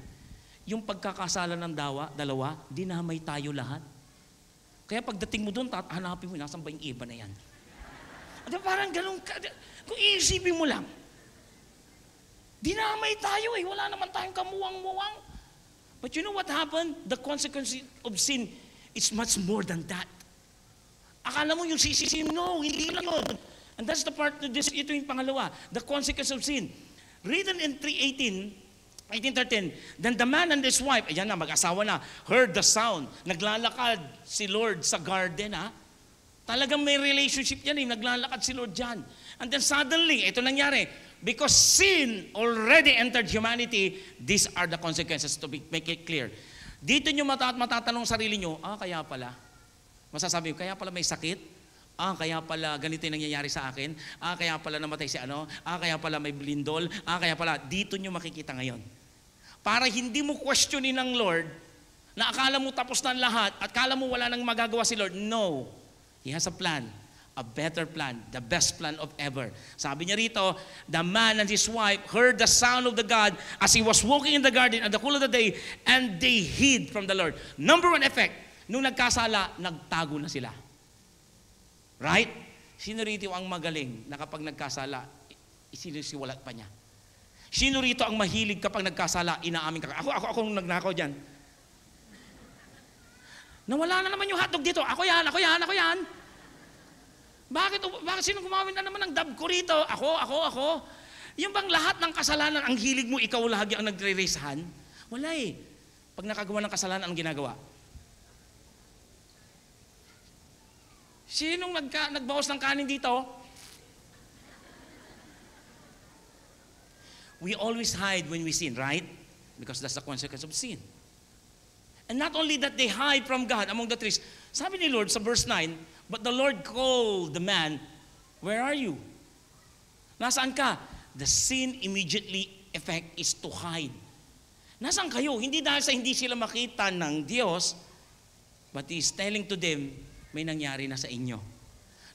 S1: yung pagkakasala ng dalawa, dinamay tayo lahat. Kaya pagdating mo doon, hanapin mo, nasan ba yung iba na yan? At parang ganun, kung iisipin mo lang, dinamay tayo wala naman tayong kamuwang-muwang. But you know what happened? The consequence of sin is much more than that. Akala mo yung sisisin, no, hindi lang yun. And that's the part, ito yung pangalawa, the consequence of sin. Written in 18:13, then the man and his wife, ayan na, mag-asawa na, heard the sound. Naglalakad si Lord sa garden, Talagang may relationship yan, naglalakad si Lord dyan. And then suddenly, ito nangyari, because sin already entered humanity, these are the consequences to make it clear. Dito nyo matatanong sarili nyo, kaya pala. Masasabi kaya pala may sakit? Kaya pala ganito yung nangyayari sa akin? Kaya pala namatay si ano? Kaya pala may blindol? Kaya pala, dito nyo makikita ngayon. Para hindi mo questionin ng Lord, na akala mo tapos na lahat, at akala mo wala nang magagawa si Lord. No. He has a plan. A better plan, the best plan of ever. Sabi niya rito, the man and his wife heard the sound of the God as he was walking in the garden at the cool of the day, and they hid from the Lord. Number one effect, nung nagkasala, nagtago na sila. Right? Sino rito ang magaling na kapag nagkasala, isinisiwalat pa niya? Sino rito ang mahilig kapag nagkasala, inaamin ka? Ako nagnakaw dyan. Nawala na naman yung hotdog dito. Ako yan. Bakit sino gumawin na naman ng dab ko rito? Ako. Yung bang lahat ng kasalanan, ang hilig mo, ikaw lagi ang nagre-racehan? Wala Pag nakagawa ng kasalanan, ang ginagawa? Sinong nagbawas ng kanin dito? We always hide when we sin, right? Because that's the consequence of sin. And not only that they hide from God among the trees. Sabi ni Lord sa verse 9, but the Lord called the man, where are you? Nasaan ka? The sin immediately effect is to hide. Nasaan kayo? Hindi dahil sa hindi sila makita ng Diyos, but He is telling to them, may nangyari na sa inyo.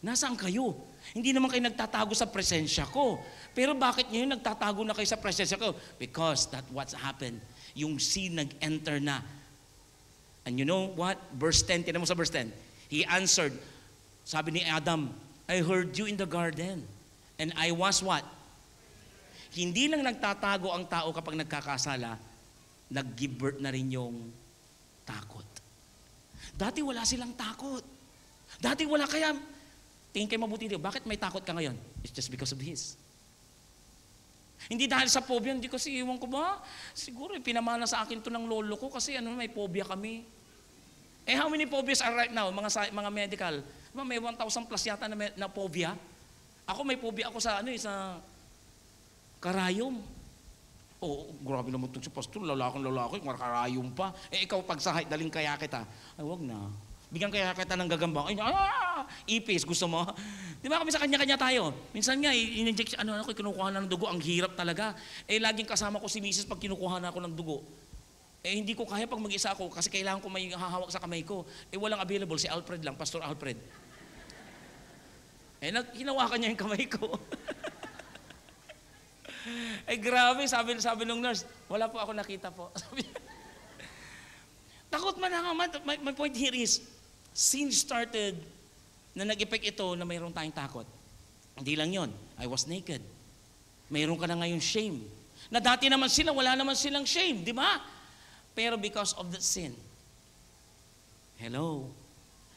S1: Nasaan kayo? Hindi naman kayo nagtatago sa presensya ko. Pero bakit ngayon nagtatago na kayo sa presensya ko? Because that's what's happened. Yung sin nag-enter na. And you know what? Verse 10, tinan mo sa verse 10. He answered, sabi ni Adam, I heard you in the garden. And I was what? Hindi lang nagtatago ang tao kapag nagkakasala, nag-give birth na rin yung takot. Dati wala silang takot. Dati wala kaya, tingin kayo mabuti dito, bakit may takot ka ngayon? It's just because of this. Hindi dahil sa phobia, hindi kasi iwan ko ba? Siguro pinamana sa akin to ng lolo ko kasi may phobia kami. How many phobias are right now? Mga medical. May 1,000 plus yata na phobia. Ako may phobia ako sa sa karayom. Grabe naman itong si pastor, lalaki, karayom pa. Ikaw pag sa height, daling kaya kita. Ay, wag na. Bigyan kaya kita ng gagambang. Ipis, gusto mo? Di ba kami sa kanya-kanya tayo? Minsan nga, in-inject, kinukuha na ng dugo, ang hirap talaga. Laging kasama ko si Mrs. pag kinukuha na ako ng dugo. Hindi ko kaya pag mag-isa ako kasi kailangan ko may hahawak sa kamay ko. Walang available, si Alfred lang, Pastor Alfred. Hinawakan niya yung kamay ko. Grabe, sabi nung nurse, wala po ako nakita po. Takot man ako. My point here is, sin started na nag-effect ito na mayroon tayong takot. Hindi lang yon. I was naked. Mayroon ka na ngayon shame. Na dati naman sila, wala naman silang shame, di ba? Pero because of that sin. Hello.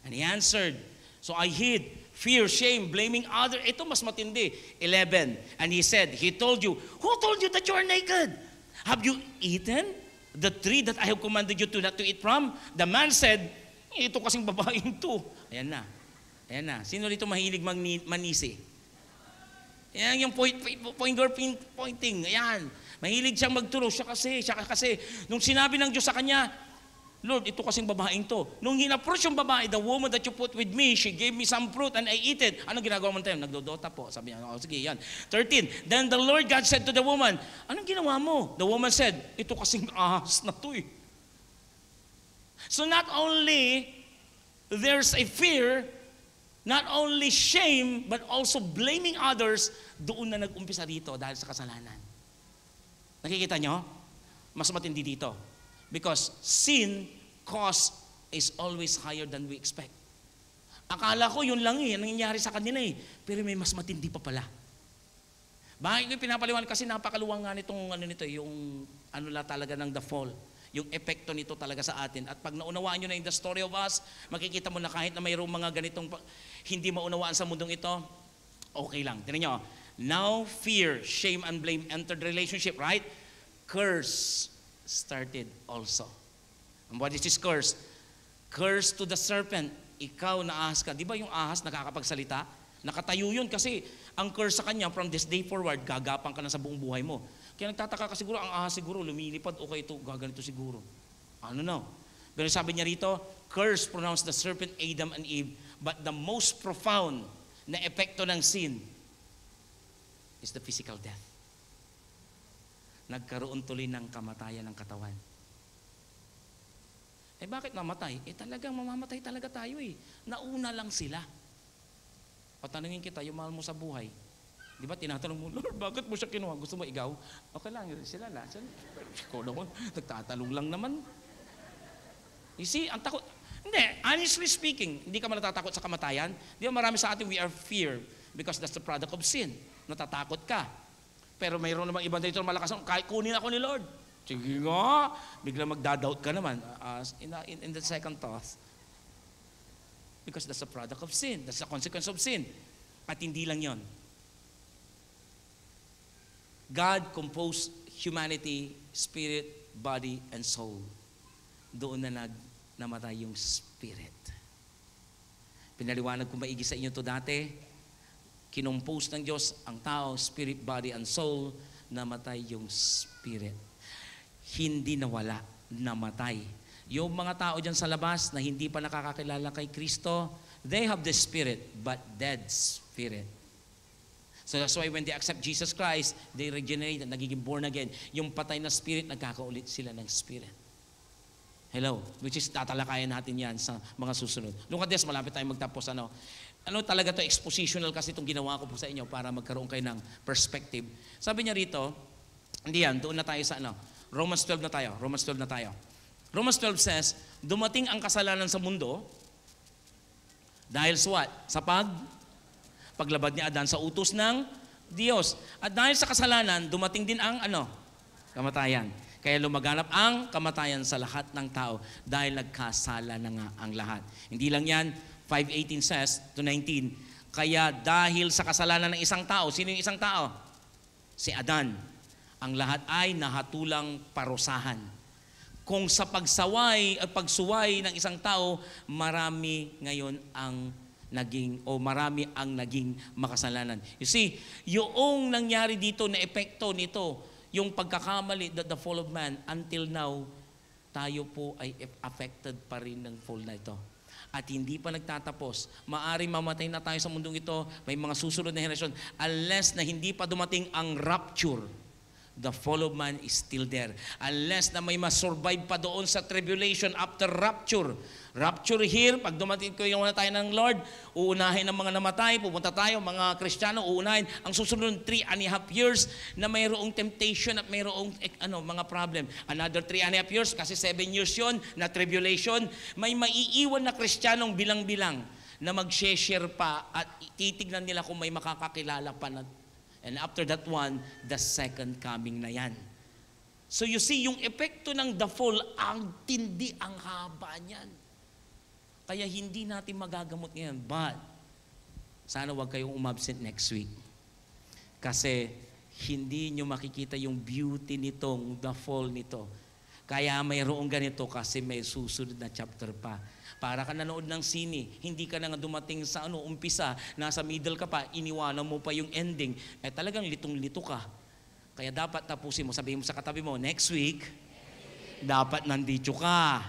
S1: And he answered, so I hid, fear, shame, blaming others. Ito mas matindi. 11. And he said, he told you, who told you that you are naked? Have you eaten the tree that I have commanded you to not to eat from? The man said, ito kasing babaeng to. Ayan na. Sino dito mahilig manisi? Yan yung pointing. Ayan. Mahilig siyang magturo. Siya kasi. Nung sinabi ng Diyos sa kanya, Lord, ito kasing babaeng to. Nung in-approach yung babae, the woman that you put with me, she gave me some fruit and I eat it. Anong ginagawa mo tayo? Nagdodota po. Sabi niya, sige, yan. 13. Then the Lord God said to the woman, anong ginawa mo? The woman said, ito kasing ahas na to . So not only there's a fear, not only shame, but also blaming others, doon na nag-umpisa dito dahil sa kasalanan. Nakikita nyo? Mas matindi dito. Because sin cost is always higher than we expect. Akala ko yun lang nangyayari sa kanila pero may mas matindi pa pala. Bakit ko pinapaliwanag? Kasi napakaluwang nga nitong yung talaga ng the fall. Yung epekto nito talaga sa atin. At pag naunawaan nyo na in the story of us, makikita mo na kahit na mayroong mga ganitong hindi maunawaan sa mundong ito, okay lang. Tignan nyo, now fear, shame, and blame entered the relationship, right? Curse started also. And what is this curse? Curse to the serpent. Ikaw na ahas ka. Di ba yung ahas nakakapagsalita? Nakatayo yun kasi ang curse sa kanya from this day forward, gagapang ka na sa buong buhay mo. Kaya nagtataka ka siguro, ang ahas siguro, lumilipad, okay ito, gaganito siguro. Ano na? Pero sabi niya rito, curse pronounced the serpent Adam and Eve, but the most profound na epekto ng sin is the physical death. Nagkaroon tuloy ng kamatayan ng katawan. Bakit namatay? Talagang mamamatay talaga tayo Nauna lang sila. Patanungin kita, yung mahal mo sa buhay, di ba tinatanong mo, Lord, bakit mo siya kinuha? Gusto mo igaw? Okay lang, sila na. Ikaw naman, nagtatalong lang naman. You see, ang takot. Hindi, honestly speaking, hindi ka man natatakot sa kamatayan. Di ba marami sa atin, we are fear because that's the product of sin. Natatakot ka. Pero mayroon namang ibang dito malakas, kahit kunin ako ni Lord. Sige nga, bigla magdadoubt ka naman in the second thought. Because that's the product of sin. That's the consequence of sin. At hindi lang yon. God composed humanity, spirit, body, and soul. Doon na namatay yung spirit. Pinaliwanag ko maigi sa inyo to dati. Kinompose ng Diyos ang tao, spirit, body, and soul. Namatay yung spirit. Hindi nawala, namatay. Yung mga tao dyan sa labas na hindi pa nakakakilala kay Kristo, they have the spirit, but dead spirit. So that's why when they accept Jesus Christ, they regenerate, nagiging born again. Yung patay na spirit, nagkakaulit sila ng spirit. Hello? Which is tatalakayan natin yan sa mga susunod. Look at this, malapit tayo magtapos. Ano talaga to expositional kasi itong ginawa ko po sa inyo para magkaroon kayo ng perspective. Sabi niya rito, hindi yan, doon na tayo sa Romans 12 na tayo. Romans 12 says, dumating ang kasalanan sa mundo dahil sa what? Sa paglabad ni Adan sa utos ng Diyos. At dahil sa kasalanan, dumating din ang kamatayan. Kaya lumaganap ang kamatayan sa lahat ng tao dahil nagkasala na nga ang lahat. Hindi lang yan, 5:18 says to 19, kaya dahil sa kasalanan ng isang tao, sino yung isang tao? Si Adan. Ang lahat ay nahatulang parusahan. Kung sa pagsuway ng isang tao, marami ngayon ang naging makasalanan. You see, yung nangyari dito na epekto nito, yung pagkakamali, the fall of man, until now, tayo po ay affected pa rin ng fall na ito. At hindi pa nagtatapos. Maaring mamatay na tayo sa mundong ito, may mga susunod na henerasyon, unless na hindi pa dumating ang rapture. The fall of man is still there. Unless na may masurvive pa doon sa tribulation after rapture. Rapture here, pag dumating ko yung tayo ng Lord, uunahin ng mga namatay, pupunta tayo, mga Kristiyano, uunahin. Ang susunod 3.5 years na mayroong temptation at mayroong mga problem. Another 3.5 years, kasi 7 years yon na tribulation. May maiiwan na Kristiyanong bilang-bilang na mag-share pa at titignan nila kung may makakakilala pa na. And after that one, the second coming na yan. So you see, yung epekto ng the fall, ang tindi, ang haba niyan. Kaya hindi natin magagamot ngayon. But, sana wag kayong umabsent next week. Kasi, hindi nyo makikita yung beauty nitong the fall nito. Kaya mayroong ganito kasi may susunod na chapter pa. Para ka nanood ng sine, hindi ka na nga dumating sa umpisa, nasa middle ka pa, iniwanan mo pa yung ending, talagang litong-lito ka. Kaya dapat tapusin mo, sabihin mo sa katabi mo, next week, dapat nandito ka.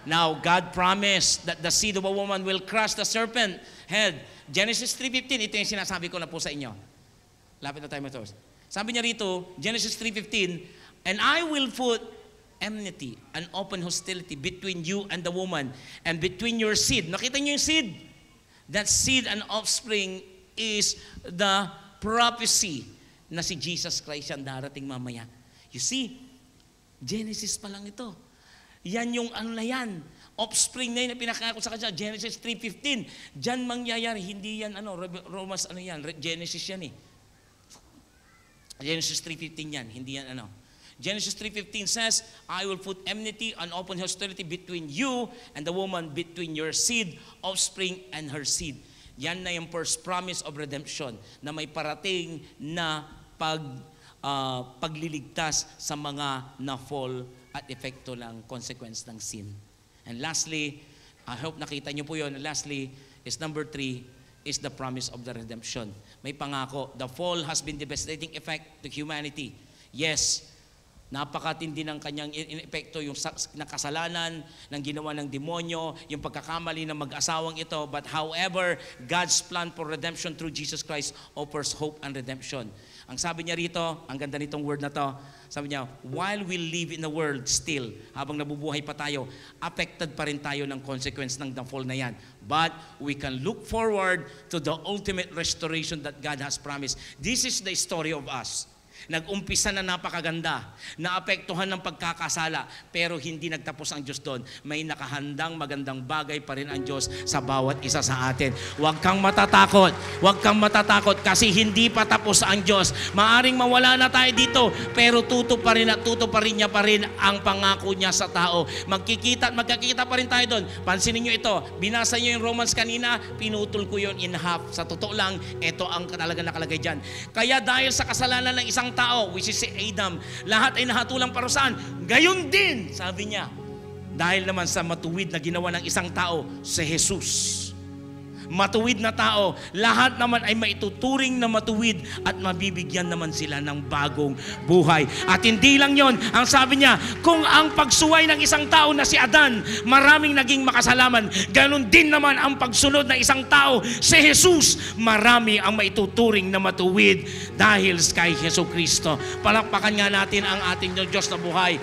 S1: Now, God promised that the seed of a woman will crush the serpent head. Genesis 3:15, ito yung sinasabi ko na po sa inyo. Lapit na tayo matapos. Sabi niya rito, Genesis 3:15, and I will put enmity, an open hostility between you and the woman and between your seed. Nakita niyo yung seed? That seed and offspring is the prophecy na si Jesus Christ yan darating mamaya. You see, Genesis pa lang ito. Yan yung ano na yan. Offspring na yun na pinakako sa kanya, Genesis 3:15. Diyan mangyayari, hindi yan Romans Genesis yan eh. Genesis 3:15 yan, hindi yan Genesis 3:15 says, I will put enmity and open hostility between you and the woman, between your seed, offspring, and her seed. Yan na yung first promise of redemption na may parating na pagliligtas sa mga na-fall at epekto ng consequence ng sin. And lastly, I hope nakita niyo po yun. Lastly, is number 3, is the promise of the redemption. May pangako, the fall has been devastating effect to humanity. Yes, napakatindi ng kanyang epekto, yung nakasalanan ng ginawa ng demonyo, yung pagkakamali ng mag-asawang ito. But however, God's plan for redemption through Jesus Christ offers hope and redemption. Ang sabi niya rito, ang ganda nitong word na to, sabi niya, while we live in the world still, habang nabubuhay pa tayo, affected pa rin tayo ng consequence ng fall na yan. But we can look forward to the ultimate restoration that God has promised. This is the story of us. Nag-umpisa na napakaganda, naapektuhan ng pagkakasala, pero hindi nagtapos ang Diyos doon. May nakahandang magandang bagay pa rin ang Diyos sa bawat isa sa atin. Huwag kang matatakot, kasi hindi pa tapos ang Diyos. Maaring mawala na tayo dito, pero tutuparin niya pa rin ang pangako niya sa tao. Magkikita pa rin tayo doon. Pansinin niyo ito, binasa niyo yung Romans kanina, pinutol ko yun in half. Sa totoo lang, ito ang talaga nakalagay dyan. Kaya dahil sa kasalanan ng isang tao, which is si Adam, lahat ay nahatulang parusahan. Gayon din, sabi niya, dahil naman sa matuwid na ginawa ng isang tao, si Jesus. Matuwid na tao, lahat naman ay maituturing na matuwid at mabibigyan naman sila ng bagong buhay. At hindi lang yon, ang sabi niya, kung ang pagsuway ng isang tao na si Adan, maraming naging makasalaman, ganun din naman ang pagsunod ng isang tao, si Jesus, marami ang maituturing na matuwid dahil kay Jesucristo. Palakpakan nga natin ang ating Diyos na buhay.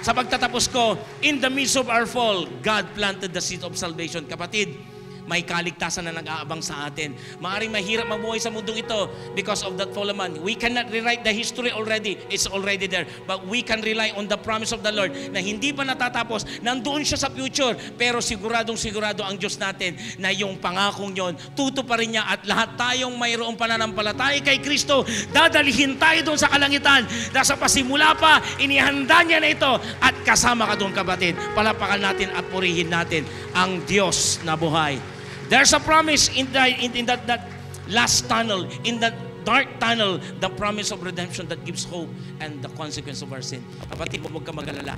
S1: Sa pagtatapos ko, in the midst of our fall, God planted the seed of salvation. Kapatid, may kaligtasan na nag-aabang sa atin. Maaring mahirap mabuhay sa mundong ito because of that fallen man. We cannot rewrite the history already. It's already there. But we can rely on the promise of the Lord na hindi pa natatapos. Nandoon siya sa future. Pero siguradong sigurado ang Diyos natin na yung pangakong yon, tutuparin niya at lahat tayong mayroong pananampalataya kay Kristo, dadalihin tayo doon sa kalangitan. Dahil sa pasimula pa, inihanda niya na ito at kasama ka doon, kapatid. Palapakan natin at purihin natin ang Diyos na buhay. There's a promise in that last tunnel, in that dark tunnel, the promise of redemption that gives hope and the consequence of our sin. Kapatid, huwag ka mag-alala.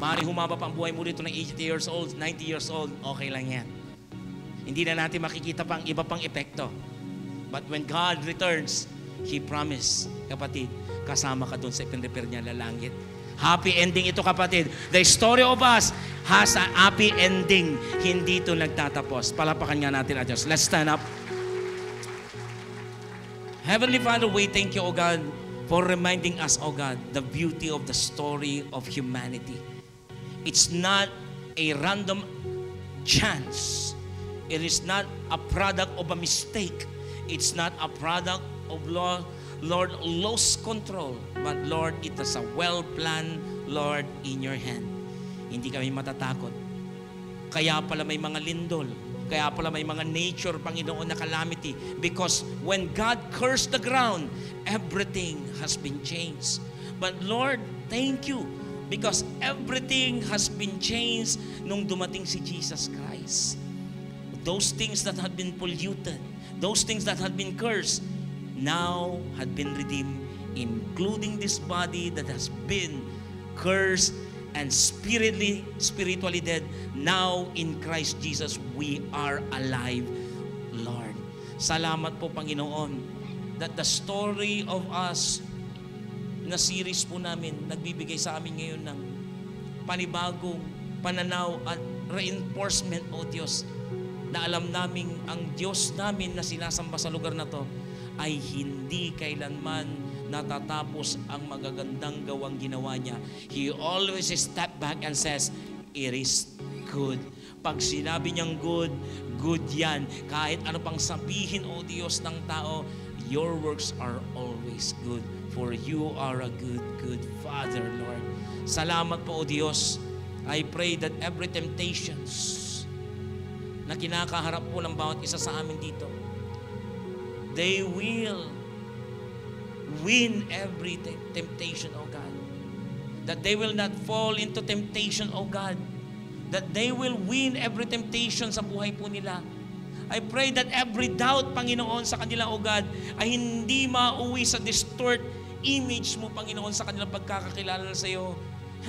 S1: Maaaring humaba pa ang buhay mo dito ng 80 years old, 90 years old, okay lang yan. Hindi na natin makikita pa ang iba pang epekto. But when God returns, He promised, kapatid, kasama ka doon sa ipinrepair niya na langit. Happy ending ito, kapatid. The story of us has a happy ending. Hindi ito nagtatapos. Palapakan nga natin ang Diyos. Let's stand up. Heavenly Father, we thank you, O God, for reminding us, O God, the beauty of the story of humanity. It's not a random chance. It is not a product of a mistake. It's not a product of Lord, lost control. But Lord, it is a well-planned, Lord, in your hand. Hindi kami matatakot. Kaya pala may mga lindol. Kaya pala may mga nature, Panginoon, na calamity. Because when God cursed the ground, everything has been changed. But Lord, thank you. Because everything has been changed nung dumating si Jesus Christ. Those things that had been polluted, those things that had been cursed, now had been redeemed, including this body that has been cursed and spiritually dead. Now in Christ Jesus, we are alive, Lord. Salamat po, Panginoon, that the story of us na series po namin, nagbibigay sa amin ngayon ng panibagong pananaw at reinforcement, O Diyos, na alam namin ang Diyos namin na sinasamba sa lugar na to ay hindi kailanman natatapos ang magagandang gawang ginawa niya. He always step back and says, it is good. Pag sinabi niyang good, good yan. Kahit ano pang sabihin, O Diyos, ng tao, your works are always good. For you are a good, good Father, Lord. Salamat po, O Diyos. I pray that every temptations na kinakaharap po ng bawat isa sa amin dito, they will win every temptation, O God. That they will not fall into temptation, O God. That they will win every temptation sa buhay po nila. I pray that every doubt, Panginoon, sa kanila, O God, ay hindi mauwi sa distort image mo, Panginoon, sa kanilang pagkakakilala sa iyo.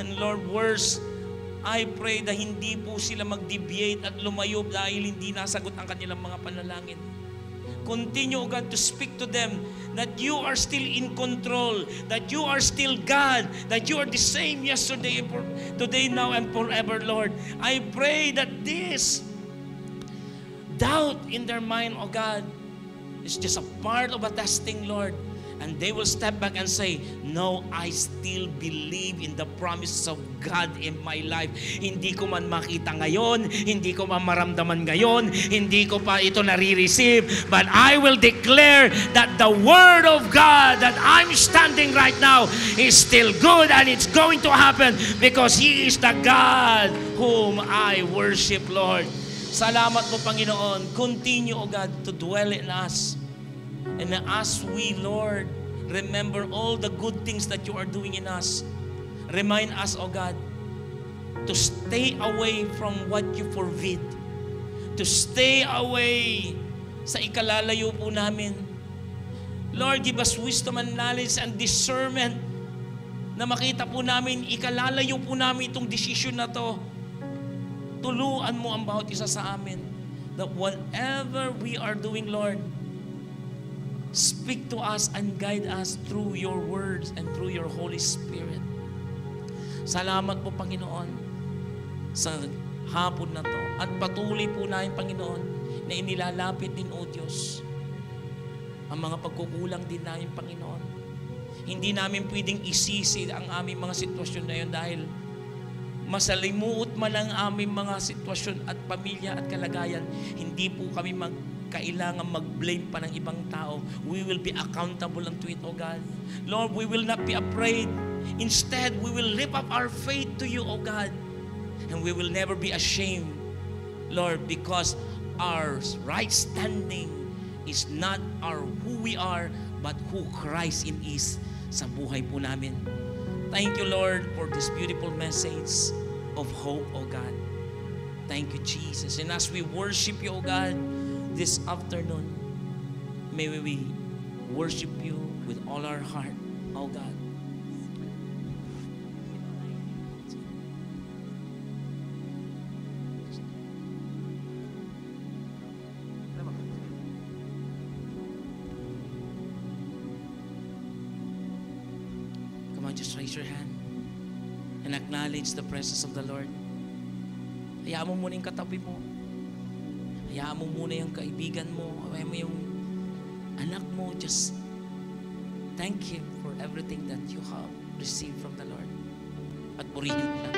S1: And Lord, worse, I pray na hindi po sila mag-deviate at lumayo dahil hindi nasagot ang kanilang mga panalangin. Continue, O God, to speak to them that you are still in control, that you are still God, that you are the same yesterday, today, now, and forever, Lord. I pray that this doubt in their mind, O God, is just a part of a testing, Lord. And they will step back and say, no, I still believe in the promises of God in my life. Hindi ko man makita ngayon, hindi ko man maramdaman ngayon, hindi ko pa ito nare-receive, but I will declare that the Word of God that I'm standing right now is still good and it's going to happen because He is the God whom I worship, Lord. Salamat po, Panginoon. Continue, O God, to dwell in us. And as we, Lord, remember all the good things that you are doing in us, remind us, O God, to stay away from what you forbid, to stay away sa ikalalayo po namin. Lord, give us wisdom and knowledge and discernment na makita po namin, ikalalayo po namin itong decision na to. Tuluan mo ang bawat isa sa amin that whatever we are doing, Lord, speak to us and guide us through your words and through your Holy Spirit. Salamat po, Panginoon, sa hapon na to. At patuloy po namin, Panginoon, na inilalapit din, O Diyos, ang mga pagkukulang din namin, Panginoon. Hindi namin pwedeng isisi ang aming mga sitwasyon na yun dahil masalimuot man ang aming mga sitwasyon at pamilya at kalagayan. Hindi po kami kailangan mag-blame pa ng ibang tao. We will be accountable unto it, O God. Lord, we will not be afraid. Instead, we will lift up our faith to you, O God. And we will never be ashamed, Lord, because our right standing is not who we are, but who Christ in is sa buhay po namin. Thank you, Lord, for this beautiful message of hope, O God. Thank you, Jesus. And as we worship you, O God, this afternoon, may we worship you with all our heart, oh God. Come on, just raise your hand and acknowledge the presence of the Lord. Hayaan mo muna yung katabi mo. Hayaan mo muna yung kaibigan mo, hayaan mo yung anak mo, just thank Him for everything that you have received from the Lord. At purihin mo lang.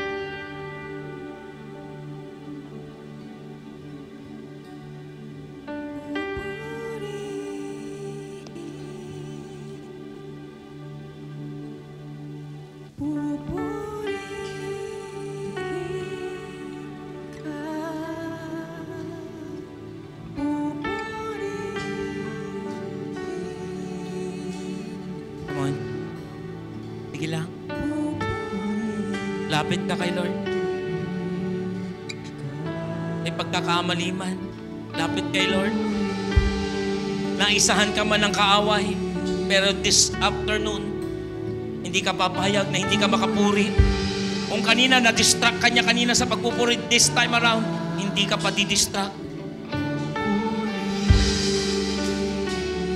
S1: Sige lang. Lapit ka kay Lord. May pagkakamali man, lapit kay Lord. Naisahan ka man ng kaaway, pero this afternoon, hindi ka papayag na hindi ka makapuri. Kung kanina na-distract ka niya kanina sa pagpupuri, this time around, hindi ka pa di-distract.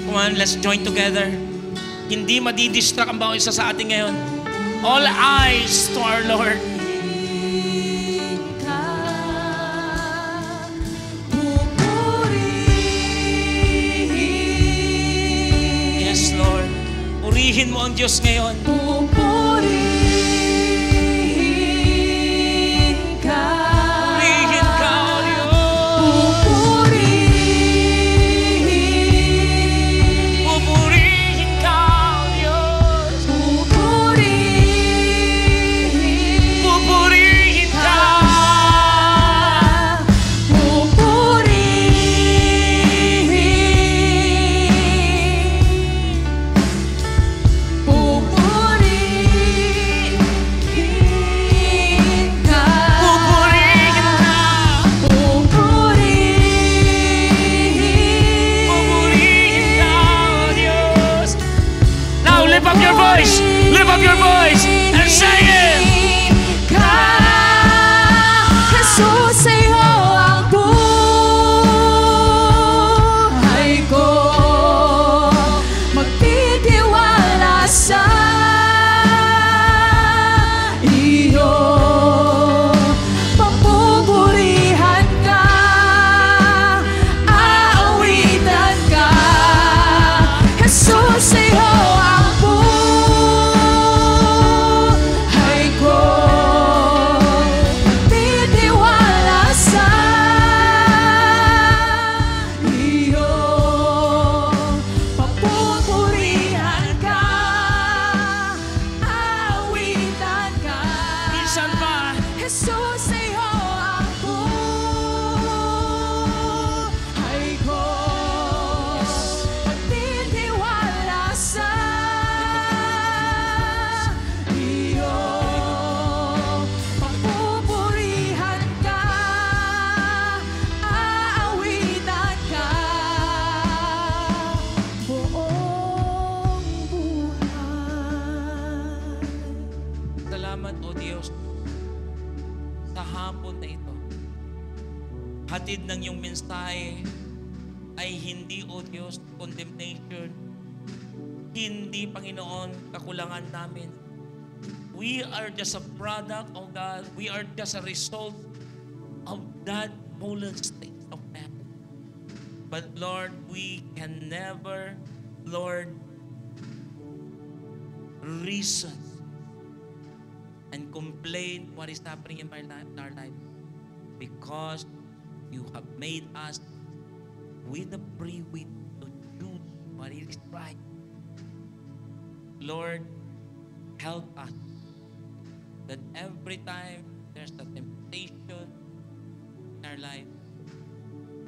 S1: Come on, let's join together. Hindi madidistract ang bawat isa sa atin ngayon. All eyes to our Lord. Yes, Lord. Purihin mo ang Diyos ngayon.
S2: Pupurihin ka.
S1: Purihin ka, O Diyos.
S2: Pupurihin.
S1: Pupurihin ka, O Diyos.
S2: Pupurihin.
S1: Pupurihin ka. Pupurihin ka, O Diyos. Now lift up your voice. Lift up your voice and say it.
S2: Jesus, sa'yo ang buhay ko. Magtitiwala sa iyo. Papupurihan ka. Aawitan ka. Jesus, sa'yo ang buhay ko. Magtitiwala sa iyo. Papupurihan ka. Aawitan ka.
S1: Minsan pa.
S2: Jesus, sa'yo ang buhay ko. Magtitiwala sa iyo. Papupurihan ka. Aawitan ka. Buong buhay.
S1: Salamat, O Diyos, sa hapon na ito. Hatid ng iyong mensahe ay hindi, O Diyos, condemnation. Hindi, Panginoon, kakulangan namin. We are just a product of God. We are just a result of that fallen state of man. But Lord, we can never, Lord, reason and complain what is happening in our life, because you have made us with the free will to choose what is right. Lord, help us that every time there's a temptation in our life,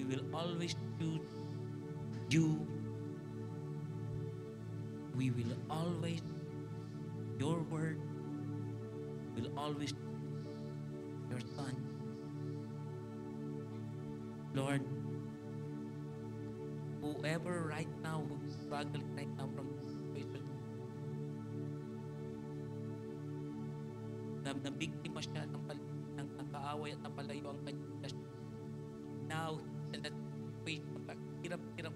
S1: we will always choose you. We will always, your word will always your Son. Lord, whoever right now who is struggling right now from this situation, na nabiktima siya ng kaaway at napalayo ang kanyang relasyon. Now, in that situation, hirap-hirap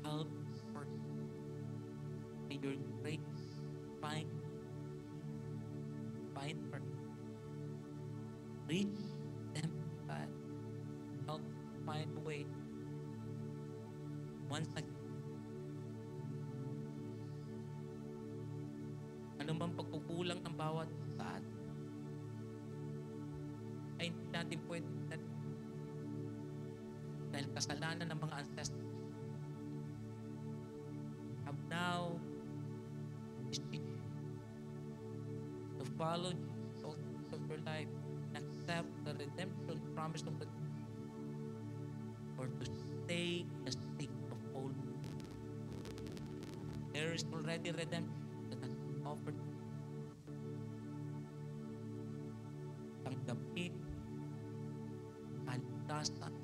S1: help for may your grace find her. Reach them, God. Help find a way. Once again, ano man pagkukulang ng bawat sa atin, ay hindi natin pwede dahil kasalanan ng mga ancestors have now to follow Jesus all of your life and accept the redemption promise of the or to stay in a state of holiness. There is already redemption that has been offered. Tanggapin kaligtasan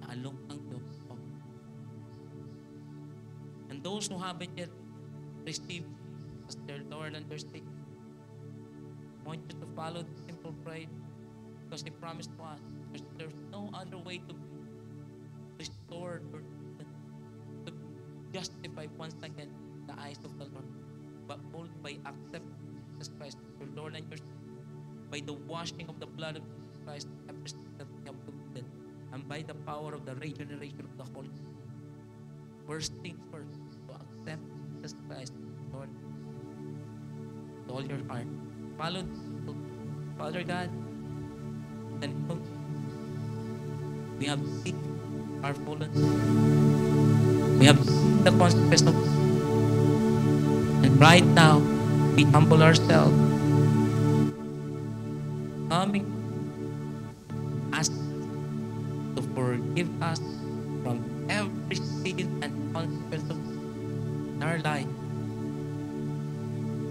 S1: na alok ng Diyos. And those who haven't yet received as their Lord and their Savior, I want you to follow the simple prayer, because He promised to us there's no other way to be restored or to be justified once again in the eyes of the Lord, but only by accepting Jesus Christ, your Lord and your Savior, by the washing of the blood of Jesus Christ, every sin that we have committed, and by the power of the regeneration of the Holy Spirit. First things first, to accept Jesus Christ, Lord, with all your heart. Follow, Father God, and we have seen our fallen. We have seen the consequence of, and right now, we humble ourselves, coming, ask to forgive us from every sin and consequence of in our life.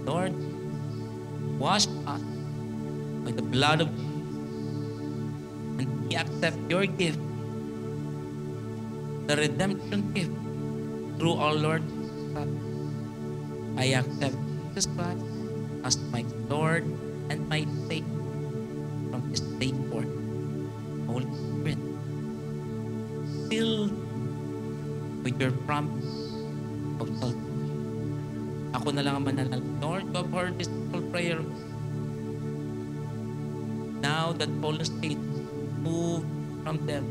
S1: Lord, wash us by the blood of Jesus, and we accept your gift, the redemption gift, through our Lord Jesus Christ. I accept Jesus Christ as my Lord and my Savior from this day forth. Holy Spirit, filled with your promise of salvation. Ako na lang ang manalangin. Lord, you have heard this simple prayer. Now that fallen state moved from them,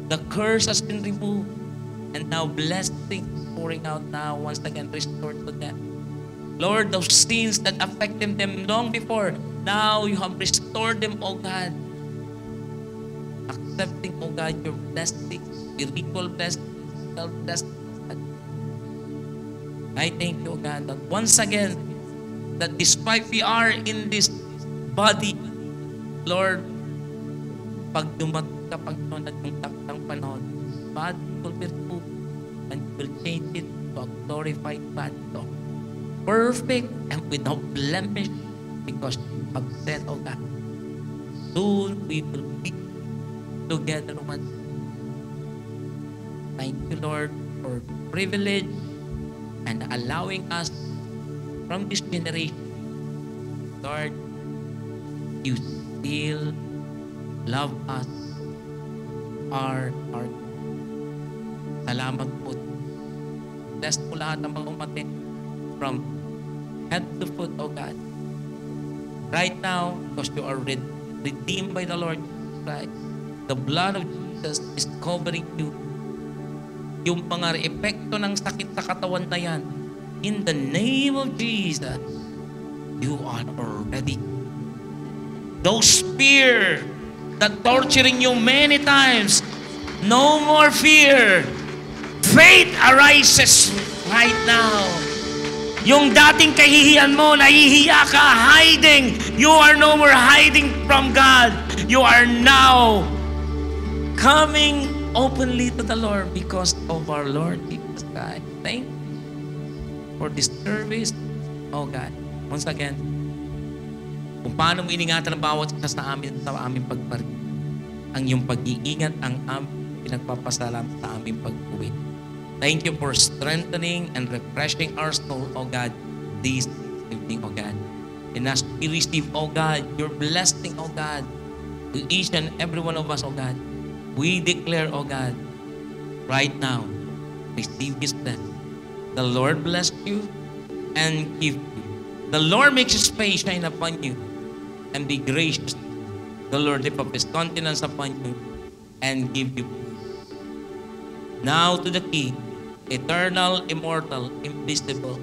S1: the curse has been removed, and now blessings pouring out now once again restored to them. Lord, those sins that affected them long before, now you have restored them, O God. Accepting, O God, your blessings, spiritual blessings, self-blessings. I thank you, O God, that once again, that despite we are in this body, Lord, pag dumating ka, Panginoon, at yung taktang panahon, body will be removed and will change it to a glorified body, Lord. Perfect and without blemish, because you have said, O God, soon we will be together once. Thank you, Lord, for privilege and allowing us from this generation. Lord, you still love us. Our salamat po. Bless po lahat ng mga umatin from head to foot, O God. Right now, because you are redeemed by the Lord Christ, the blood of Jesus is covering you. Yung mga epekto ng sakit sa katawan na yan, in the name of Jesus, you are already. Those fear that torturing you many times, no more fear. Faith arises right now. Yung dating kahihiyan mo, nahihiya ka, hiding. You are no more hiding from God. You are now coming openly to the Lord because of our Lord Jesus Christ. Thank you for this service, oh God. Once again, kung paano mo iningatan ang bawat isa sa aming pagparin. Ang iyong pag-iingat ang aming pinagpapasalamat sa aming pag-uwi. Thank you for strengthening and refreshing our soul, oh God, this evening, oh God. And as we receive, oh God, your blessing, oh God, to each and every one of us, oh God, we declare, oh God, right now, receive His blessing. The Lord bless you and give you. The Lord makes His face shine upon you and be gracious. The Lord lift up His countenance upon you and give you peace. Now to the King, eternal, immortal, invisible,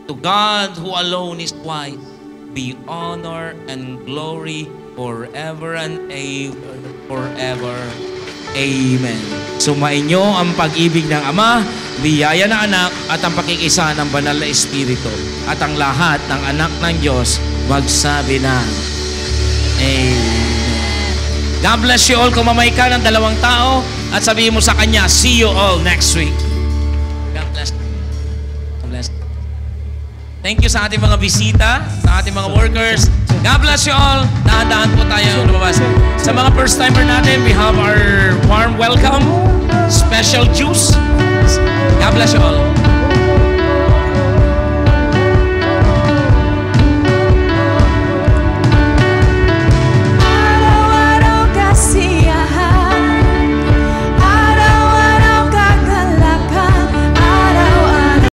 S1: to God who alone is wise, be honor and glory forever and ever, forever. Amen. Sumainyo ang pag-ibig ng Ama, biyaya ng Anak, at ang pakikisa ng Banal na Espiritu. At ang lahat ng anak ng Diyos, magsabi na, Amen. God bless you all. Kumamay ka ng dalawang tao at sabihin mo sa kanya, see you all next week. God bless. God bless. Thank you sa ating mga bisita, sa ating mga workers. God bless you all. Dahan-dahan po tayo lumabas. Sa mga first-timer natin, we have our warm welcome, special juice. God bless you all.